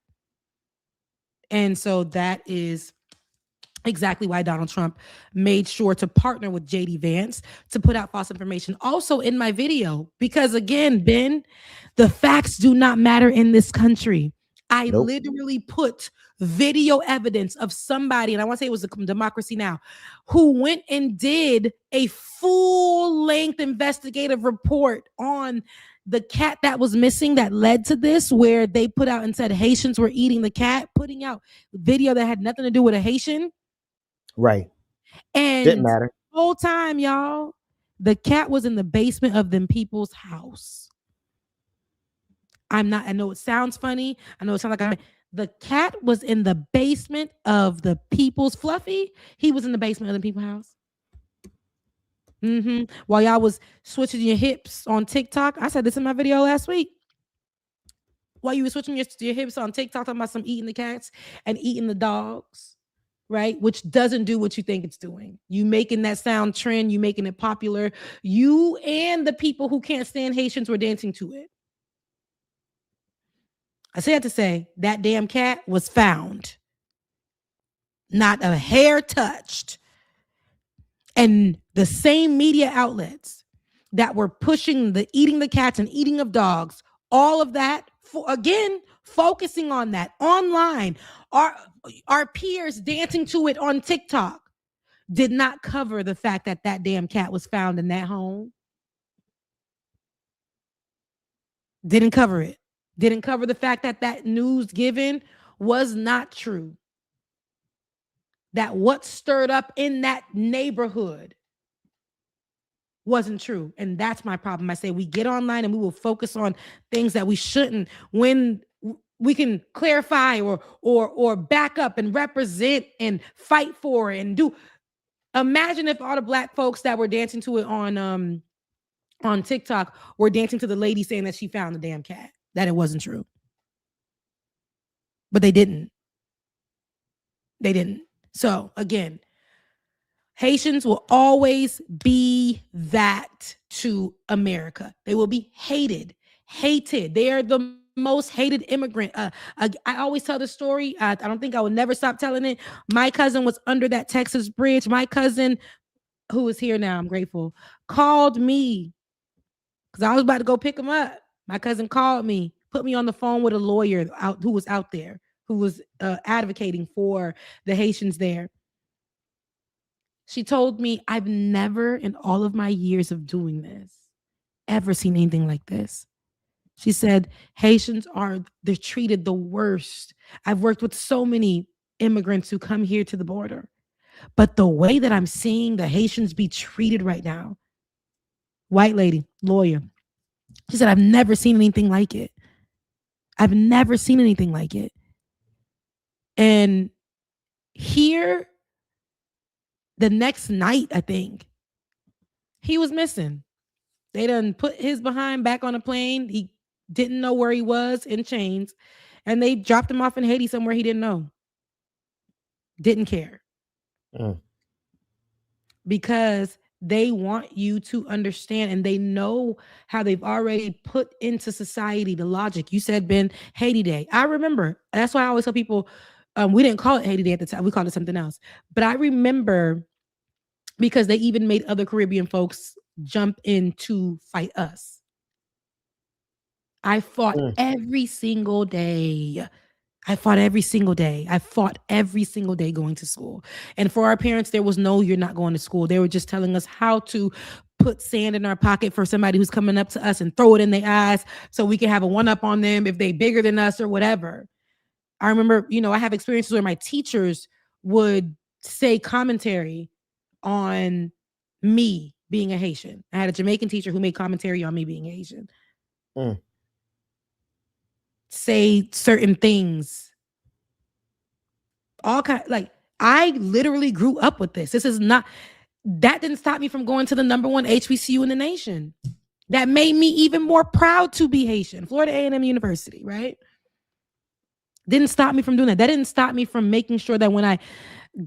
And so that is exactly why Donald Trump made sure to partner with JD Vance to put out false information also in my video, because again, Ben, the facts do not matter in this country. I literally put video evidence of somebody, and I want to say it was the Democracy Now!, who went and did a full-length investigative report on the cat that was missing that led to this, where they put out and said Haitians were eating the cat, putting out video that had nothing to do with a Haitian. Right. And didn't matter. The whole time, y'all, the cat was in the basement of them people's house. I know it sounds funny. I know it sounds like the cat was in the basement of the people's Fluffy. He was in the basement of the people's house. While y'all was switching your hips on TikTok, I said this in my video last week. While you were switching your hips on TikTok, talking about some eating the cats and eating the dogs, right? Which doesn't do what you think it's doing. You making that sound trend, you making it popular. You and the people who can't stand Haitians were dancing to it. I say that to say that damn cat was found. Not a hair touched. And the same media outlets that were pushing the eating the cats and eating of dogs, all of that, again, focusing on that online, our peers dancing to it on TikTok, did not cover the fact that that damn cat was found in that home. Didn't cover it. Didn't cover the fact that that news given was not true. That what stirred up in that neighborhood wasn't true. And that's my problem. I say we get online and we will focus on things that we shouldn't, when we can clarify or back up and represent and fight for and do. Imagine if all the Black folks that were dancing to it on TikTok were dancing to the lady saying that she found the damn cat, that it wasn't true. But they didn't. They didn't. So again, Haitians will always be that to America. They will be hated. They are the most hated immigrant. I always tell the story. I don't think I will never stop telling it. My cousin was under that Texas bridge. My cousin who is here now, I'm grateful, called me because I was about to go pick him up. My cousin called me, put me on the phone with a lawyer who was out there, who was advocating for the Haitians there. She told me, I've never in all of my years of doing this ever seen anything like this. She said, Haitians they're treated the worst. I've worked with so many immigrants who come here to the border, but the way that I'm seeing the Haitians be treated right now, white lady, lawyer, she said, I've never seen anything like it. I've never seen anything like it. And here, the next night, I think, he was missing. They done put his behind back on a plane. He didn't know where he was, in chains. And they dropped him off in Haiti somewhere he didn't know. Didn't care. Because they want you to understand, and they know how they've already put into society the logic. You said, Ben, Haiti Day. I remember. That's why I always tell people, we didn't call it Haiti Day at the time. We called it something else. But I remember because they even made other Caribbean folks jump in to fight us. I fought every single day. I fought every single day going to school. And for our parents, there was no, you're not going to school. They were just telling us how to put sand in our pocket for somebody who's coming up to us and throw it in their eyes so we can have a one-up on them if they bigger than us or whatever. I remember, I have experiences where my teachers would say commentary on me being a Haitian. I had a Jamaican teacher who made commentary on me being Haitian. Say certain things. All kind, like, I literally grew up with this. That didn't stop me from going to the #1 HBCU in the nation. That made me even more proud to be Haitian. Florida A&M University, right? Didn't stop me from doing that. That didn't stop me from making sure that when I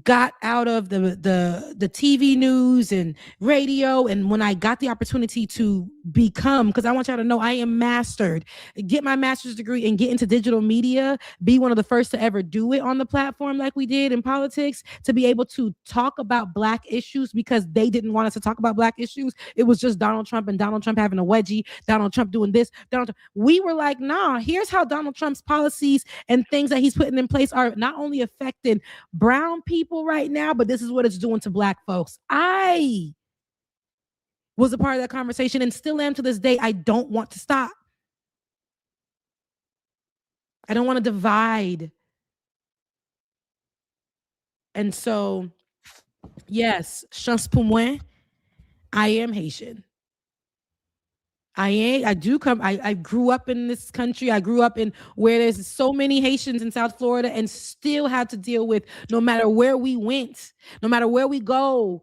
got out of the TV news and radio, and when I got the opportunity to become, because I want y'all to know I am mastered, get my master's degree and get into digital media, be one of the first to ever do it on the platform like we did in politics, to be able to talk about Black issues, because they didn't want us to talk about Black issues. It was just Donald Trump and Donald Trump having a wedgie, Donald Trump doing this, we were like, nah, here's how Donald Trump's policies and things that he's putting in place are not only affecting brown people right now, but this is what it's doing to Black folks. I was a part of that conversation and still am to this day. I don't want to stop. I don't want to divide. And so, yes, chance pour moi, I am Haitian. I grew up in this country. I grew up in where there's so many Haitians in South Florida, and still had to deal with, no matter where we went, no matter where we go,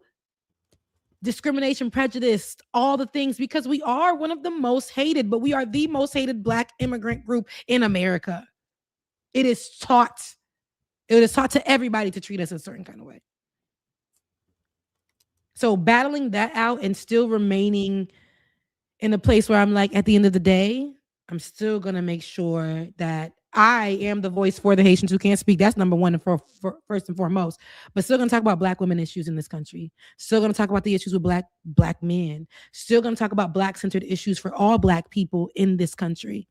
discrimination, prejudice, all the things, because we are one of the most hated, but we are the most hated Black immigrant group in America. It is taught to everybody to treat us a certain kind of way. So battling that out and still remaining in a place where I'm like, at the end of the day, I'm still going to make sure that I am the voice for the Haitians who can't speak. That's #1 and for first and foremost. But still going to talk about Black women issues in this country. Still going to talk about the issues with Black men. Still going to talk about Black-centered issues for all Black people in this country.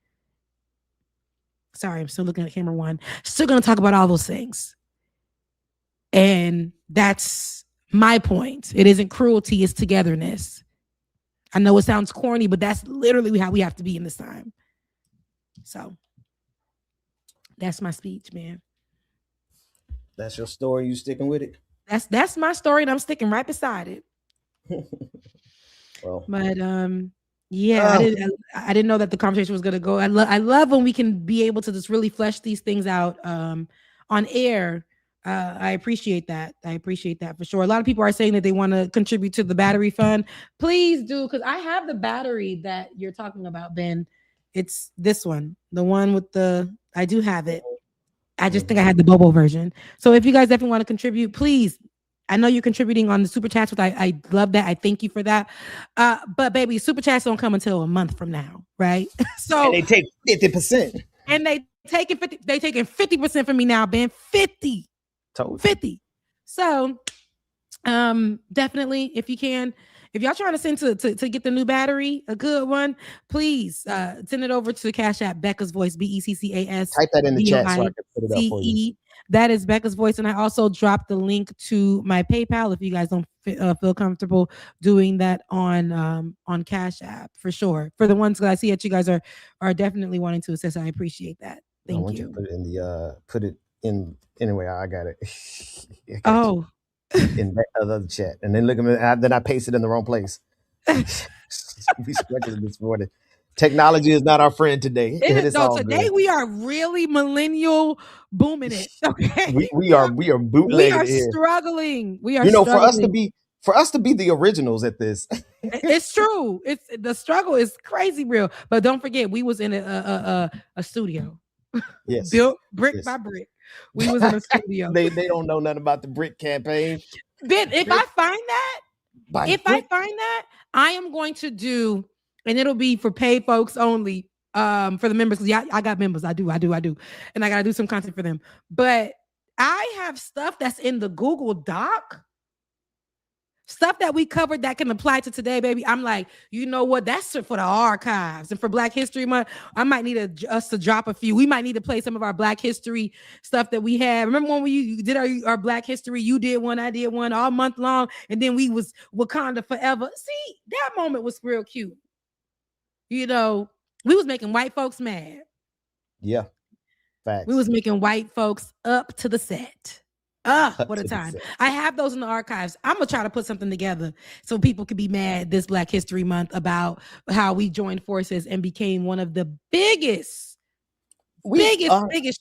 Sorry, I'm still looking at camera 1. Still going to talk about all those things. And that's my point. It isn't cruelty, it's togetherness. I know it sounds corny, but that's literally how we have to be in this time. So that's my speech, man. That's your story. You sticking with it? That's my story, and I'm sticking right beside it. Well, but yeah, I didn't know that the conversation was gonna go. I love when we can be able to just really flesh these things out on air. I appreciate that. I appreciate that for sure. A lot of people are saying that they want to contribute to the battery fund. Please do, because I have the battery that you're talking about, Ben. It's this one, the one with I do have it. I just think I had the Bobo version. So if you guys definitely want to contribute, please. I know you're contributing on the super chats, which I love that. I thank you for that. But baby, super chats don't come until a month from now, right? So and they take 50%. And they taking 50% from me now, Ben. 50. Totally. 50. So Definitely, if you can, if y'all trying to send to get the new battery, a good one, please send it over to Cash App Becca's Voice, BECCAS Type that in the chat so I can put it up for you. VOICE. That is Becca's Voice, and I also dropped the link to my PayPal if you guys don't feel comfortable doing that on Cash App for sure. For the ones that I see that you guys are definitely wanting to assist, I appreciate that. I Thank want you you. to put it in the put it in anyway. I got it. I got Oh. in that other chat, and then look at me. Then I pasted in the wrong place. We struggling this morning. Technology is not our friend today. It's No, all today good. we are really millennial booming it. Okay. We are we bootlegging are it here. struggling. We are You know, for us struggling. to be the originals at this. It's true. It's the struggle is crazy real. But don't forget, we was in a studio. Yes. Built brick Yes. by brick. We was in a studio. They don't know nothing about the brick campaign. Ben, if I find that, I am going to do, and it'll be for paid folks only, for the members. Yeah, I got members. I do, and I gotta do some content for them. But I have stuff that's in the Google Doc, stuff that we covered that can apply to today, baby. I'm like, you know what? That's for the archives. And for Black History Month, I might need us to drop a few. We might need to play some of our Black History stuff that we had. Remember when we did our Black History? You did one, I did one all month long. And then we was Wakanda Forever. See, that moment was real cute. You know, we was making white folks mad. Yeah. Facts. We was making white folks up to the set. What a time. I have those in the archives. I'm going to try to put something together so people could be mad this Black History Month about how we joined forces and became one of the biggest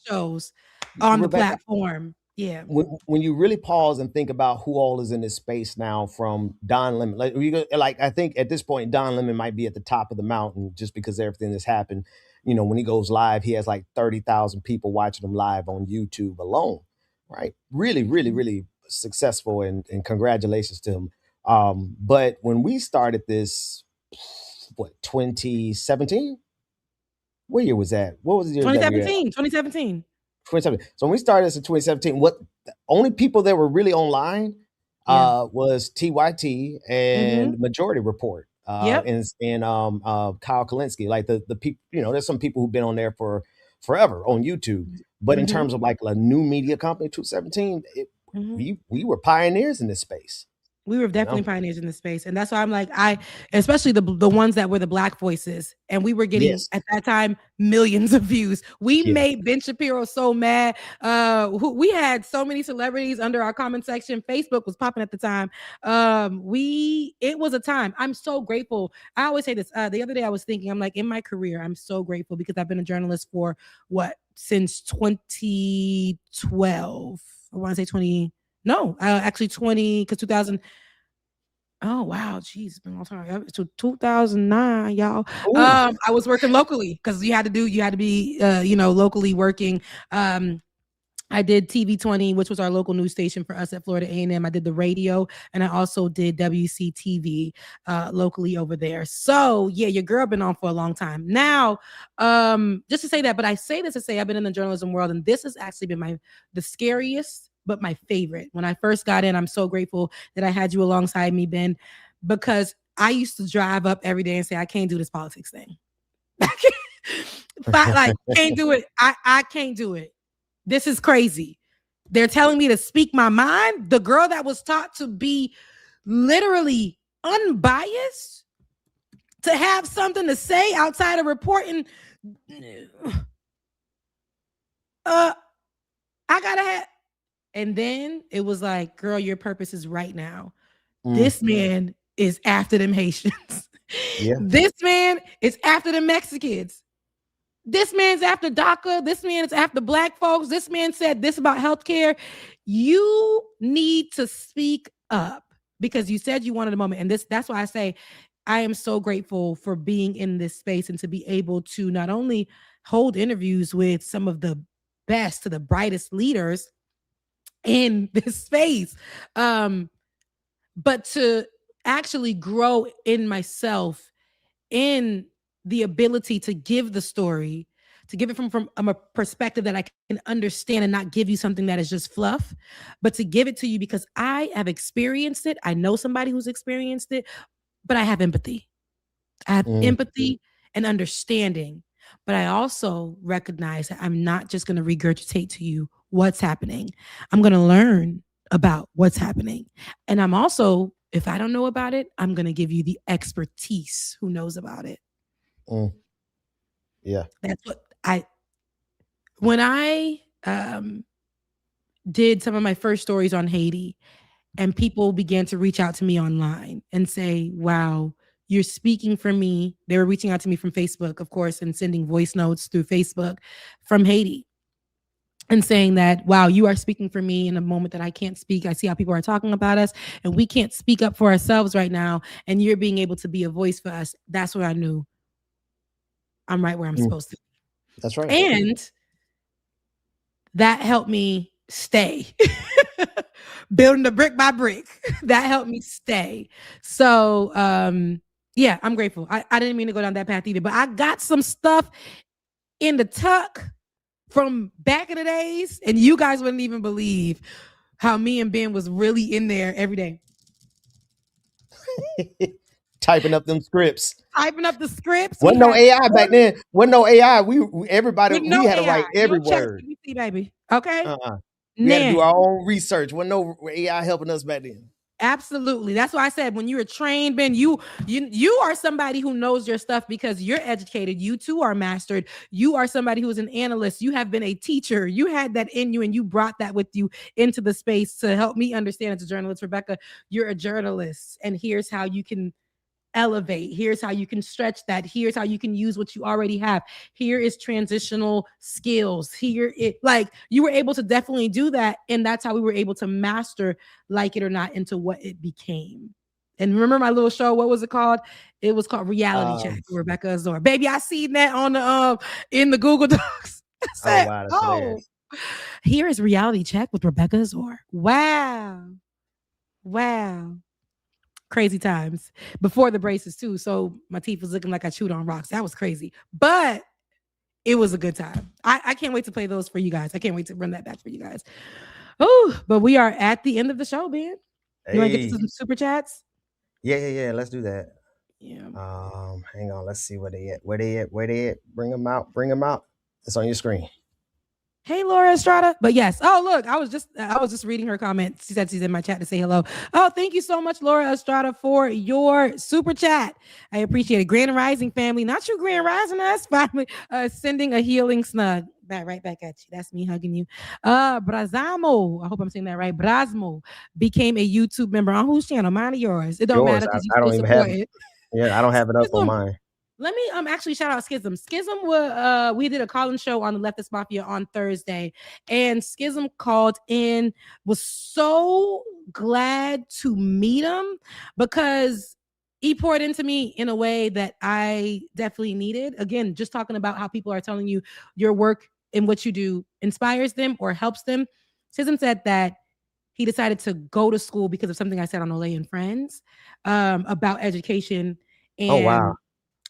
shows on the platform. Yeah. When you really pause and think about who all is in this space now, from Don Lemon, like I think at this point, Don Lemon might be at the top of the mountain just because everything that's happened. You know, when he goes live, he has like 30,000 people watching him live on YouTube alone. Right. Really, really, really successful, and congratulations to him. But when we started this, what, 2017? What year was that? What was the year? 2017. 2017. So when we started this in 2017, what the only people that were really online was TYT and Majority Report. And Kyle Kalinske. Like the people, you know, there's some people who've been on there for forever on YouTube. But in terms of like a new media company, 2017, we were pioneers in this space. We were definitely pioneers in the space. And that's why I'm like, especially the ones that were the Black voices. And we were getting at that time millions of views. We made Ben Shapiro so mad. We had so many celebrities under our comment section. Facebook was popping at the time. It was a time. I'm so grateful. I always say this. The other day I was thinking, I'm like, in my career, I'm so grateful because I've been a journalist for since 2012. I want to say 20. No, actually 20, because 2000. Oh, wow. Geez, it's been a long time. So 2009, y'all. I was working locally because you had to be, locally working. I did TV 20, which was our local news station for us at Florida A&M. I did the radio, and I also did WCTV locally over there. So yeah, your girl been on for a long time. Now, just to say that, but I say this to say I've been in the journalism world, and this has actually been the scariest, but my favorite. When I first got in, I'm so grateful that I had you alongside me, Ben, because I used to drive up every day and say, I can't do this politics thing. Can't do it. I can't do it. This is crazy. They're telling me to speak my mind. The girl that was taught to be literally unbiased, to have something to say outside of reporting. I gotta have. And then it was like, girl, your purpose is right now. This man is after them Haitians. This man is after the Mexicans. This man's after DACA. This man is after Black folks. This man said this about healthcare. You need to speak up because you said you wanted a moment. And that's why I say I am so grateful for being in this space and to be able to not only hold interviews with some of the best to the brightest leaders in this space, but to actually grow in myself in the ability to give the story, to give it from a perspective that I can understand and not give you something that is just fluff, but to give it to you because I have experienced it. I know somebody who's experienced it, but I have empathy. I have empathy and understanding, but I also recognize that I'm not just going to regurgitate to you what's happening. I'm going to learn about what's happening. And I'm also, if I don't know about it, I'm going to give you the expertise who knows about it. Yeah. That's what when I did some of my first stories on Haiti and people began to reach out to me online and say, wow, you're speaking for me. They were reaching out to me from Facebook, of course, and sending voice notes through Facebook from Haiti and saying that, wow, you are speaking for me in a moment that I can't speak. I see how people are talking about us and we can't speak up for ourselves right now. And you're being able to be a voice for us. That's when I knew I'm right where I'm supposed to be. That's right. And that helped me stay. Building the brick by brick. That helped me stay. So yeah, I'm grateful. I didn't mean to go down that path either, but I got some stuff in the tuck from back in the days, and you guys wouldn't even believe how me and Ben was really in there every day. Typing up them scripts. Typing up the scripts. Wasn't no AI back then. Wasn't no AI. We everybody we had to write every word. ChatGPT, baby. Okay. We had to do our own research. Wasn't no AI helping us back then. Absolutely. That's why I said when you were trained, Ben, you are somebody who knows your stuff because you're educated. You too are mastered. You are somebody who is an analyst. You have been a teacher. You had that in you and you brought that with you into the space to help me understand as a journalist. Rebecca, you're a journalist, and here's how you can elevate. Here's how you can stretch that. Here's how you can use what you already have. Here is transitional skills. Here it like you were able to definitely do that. And that's how we were able to master Like It or Not into what it became. And remember my little show, what was it called? It was called Reality Check with Rebecca Azor. Baby, I seen that on the in the Google Docs. I said, here is Reality Check with Rebecca Azor. Wow. Crazy times before the braces too. So my teeth was looking like I chewed on rocks. That was crazy, but it was a good time. I can't wait to play those for you guys. I can't wait to run that back for you guys. Oh, but we are at the end of the show, Ben. You want to get to some super chats? Yeah. Let's do that. Yeah. Hang on. Let's see where they at. Where they at? Bring them out. It's on your screen. Hey, Laura Estrada. But yes. Oh, look, I was just reading her comment. She said she's in my chat to say hello. Oh, thank you so much, Laura Estrada, for your super chat. I appreciate it. Grand Rising family, not you Grand Rising us, finally sending a healing snug. Right back at you. That's me hugging you. Brazamo, I hope I'm saying that right. Brasmo became a YouTube member on whose channel? Mine or yours? It don't matter because you still support it. Yeah, I don't have it up on mine. Let me actually shout out Schism. Schism we did a call-in show on the Leftist Mafia on Thursday, and Schism called in. Was so glad to meet him because he poured into me in a way that I definitely needed. Again, just talking about how people are telling you your work and what you do inspires them or helps them. Schism said that he decided to go to school because of something I said on Olay and Friends about education and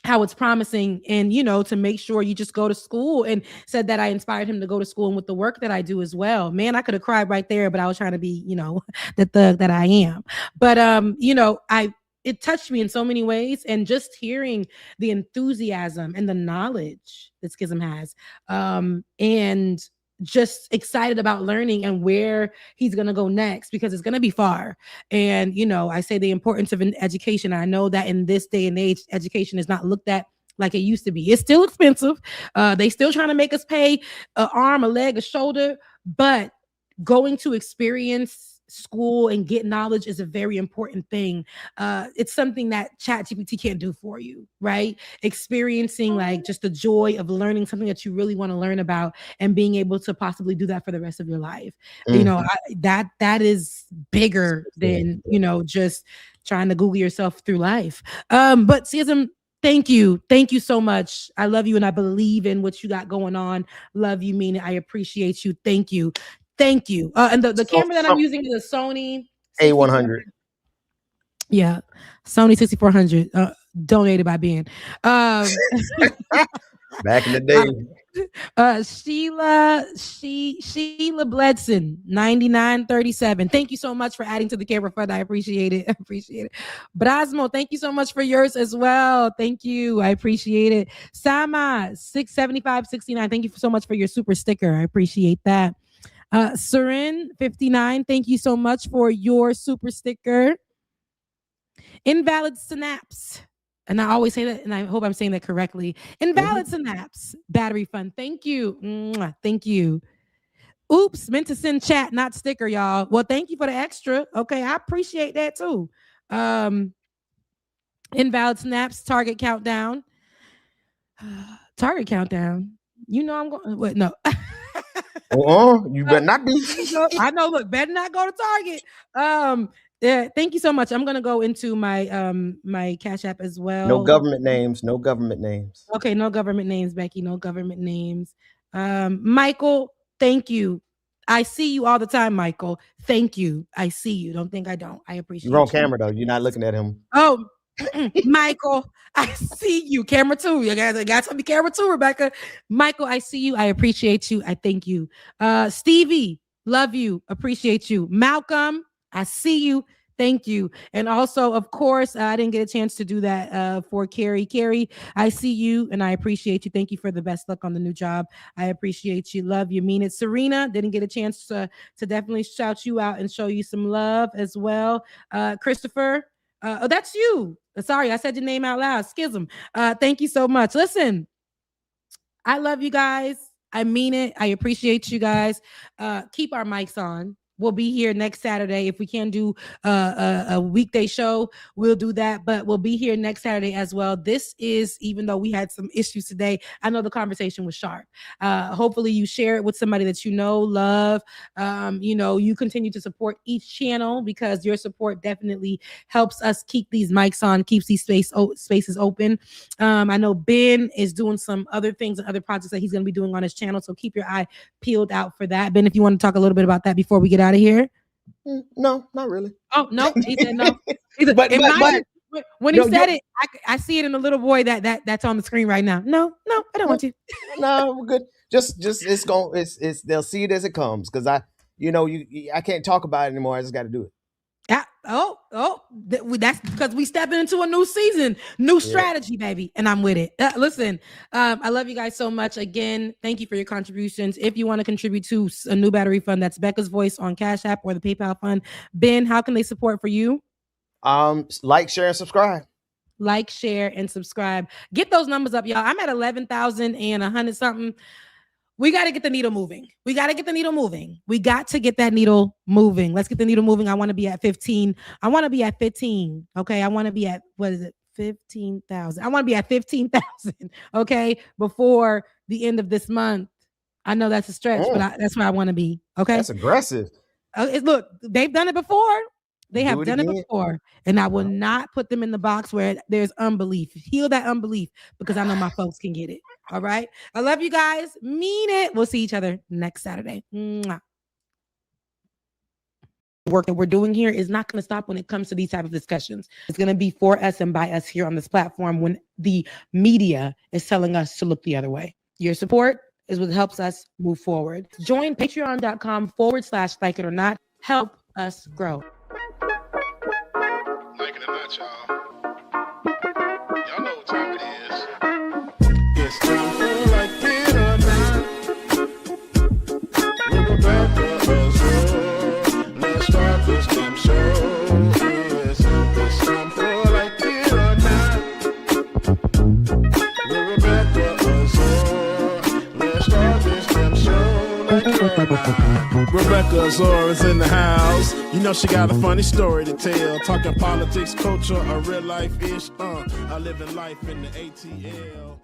how it's promising and, to make sure you just go to school, and said that I inspired him to go to school and with the work that I do as well. Man, I could have cried right there, but I was trying to be, the thug that I am. But, it touched me in so many ways, and just hearing the enthusiasm and the knowledge that Schism has, and just excited about learning and where he's going to go next, because it's going to be far. And, I say the importance of an education. I know that in this day and age, education is not looked at like it used to be. It's still expensive. They still trying to make us pay an arm, a leg, a shoulder, but going to experience school and get knowledge is a very important thing. It's something that ChatGPT can't do for you, right? Experiencing like just the joy of learning something that you really want to learn about and being able to possibly do that for the rest of your life. That is bigger than, just trying to Google yourself through life. But Schism, thank you so much. I love you and I believe in what you got going on. Love you, mean it. I appreciate you. Thank you. And the camera that I'm using is a Sony A100. Yeah, Sony 6400. Donated by Ben. Back in the day. Sheila Bledson, 9937. Thank you so much for adding to the camera fund. I appreciate it. I appreciate it. Brasmo, thank you so much for yours as well. Thank you. I appreciate it. Sama, 67569. Thank you so much for your super sticker. I appreciate that. Surin, 59. Thank you so much for your super sticker. Invalid Synapse. And I always say that, and I hope I'm saying that correctly. Invalid Synapse battery fund. Thank you. Mwah. Thank you. Oops, meant to send chat, not sticker, y'all. Well, thank you for the extra. Okay, I appreciate that too. Invalid Synapse, Target Countdown. Target Countdown. You know I'm going. Wait, no. You better not be. I know. Look, better not go to Target. Yeah, thank you so much. I'm gonna go into my my Cash App as well. No government names. No government names. Okay, no government names, Becky. No government names. Michael, thank you. I see you all the time, Michael. Thank you. I see you. Don't think I don't. I appreciate You're on you. camera though. You're not looking at him. Oh, Michael, I see you. Camera two. You got to be camera two, Rebecca. Michael, I see you. I appreciate you. I thank you. Stevie, love you. Appreciate you. Malcolm, I see you. Thank you. And also, of course, I didn't get a chance to do that for Carrie. Carrie, I see you and I appreciate you. Thank you for the best luck on the new job. I appreciate you. Love you. Mean it. Serena, didn't get a chance to definitely shout you out and show you some love as well. Christopher, oh, that's you. Sorry, I said your name out loud. Schism. Thank you so much. Listen, I love you guys. I mean it. I appreciate you guys. Keep our mics on. We'll be here next Saturday. If we can do a weekday show, we'll do that. But we'll be here next Saturday as well. This is, even though we had some issues today, I know the conversation was sharp. Hopefully you share it with somebody that you know, love. You continue to support each channel because your support definitely helps us keep these mics on, keeps these spaces open. I know Ben is doing some other things and other projects that he's going to be doing on his channel. So keep your eye peeled out for that. Ben, if you want to talk a little bit about that before we get out of here. No, not really. Oh no, he said no. He said, when he said it, I see it in the little boy that's on the screen right now. No, I don't want to. No, we're good. Just it's they'll see it as it comes because I can't talk about it anymore. I just got to do it. That's because we stepping into a new season, new strategy, baby, and I'm with it. Listen, I love you guys so much. Again, thank you for your contributions. If you want to contribute to a new battery fund, that's Becca's Voice on Cash App or the PayPal fund. Ben, how can they support for you? Like, share, and subscribe. Like, share, and subscribe. Get those numbers up, y'all. I'm at 11,100 something. We got to get the needle moving. We got to get that needle moving. Let's get the needle moving. I want to be at 15. I want to be at 15. Okay. I want to be at, 15,000. I want to be at 15,000. Okay. Before the end of this month. I know that's a stretch, but that's where I want to be. Okay. That's aggressive. Look, they've done it before. They have done it before, and I will not put them in the box where there's unbelief. Heal that unbelief because I know my folks can get it. All right. I love you guys. Mean it. We'll see each other next Saturday. Mwah. Work that we're doing here is not going to stop when it comes to these type of discussions. It's going to be for us and by us here on this platform when the media is telling us to look the other way. Your support is what helps us move forward. Join patreon.com/like it or not. Help us grow. Like it or not, y'all. Y'all know what time it is. It's time for Like It or Not. With Rebecca Azor. Let's start this damn show. Yes, it's time for Like It or Not. With Rebecca Azor. Let's start this damn show. Like It or Not. Rebecca Azor is in the house. You know she got a funny story to tell. Talking politics, culture, or real life ish. I live in life in the ATL.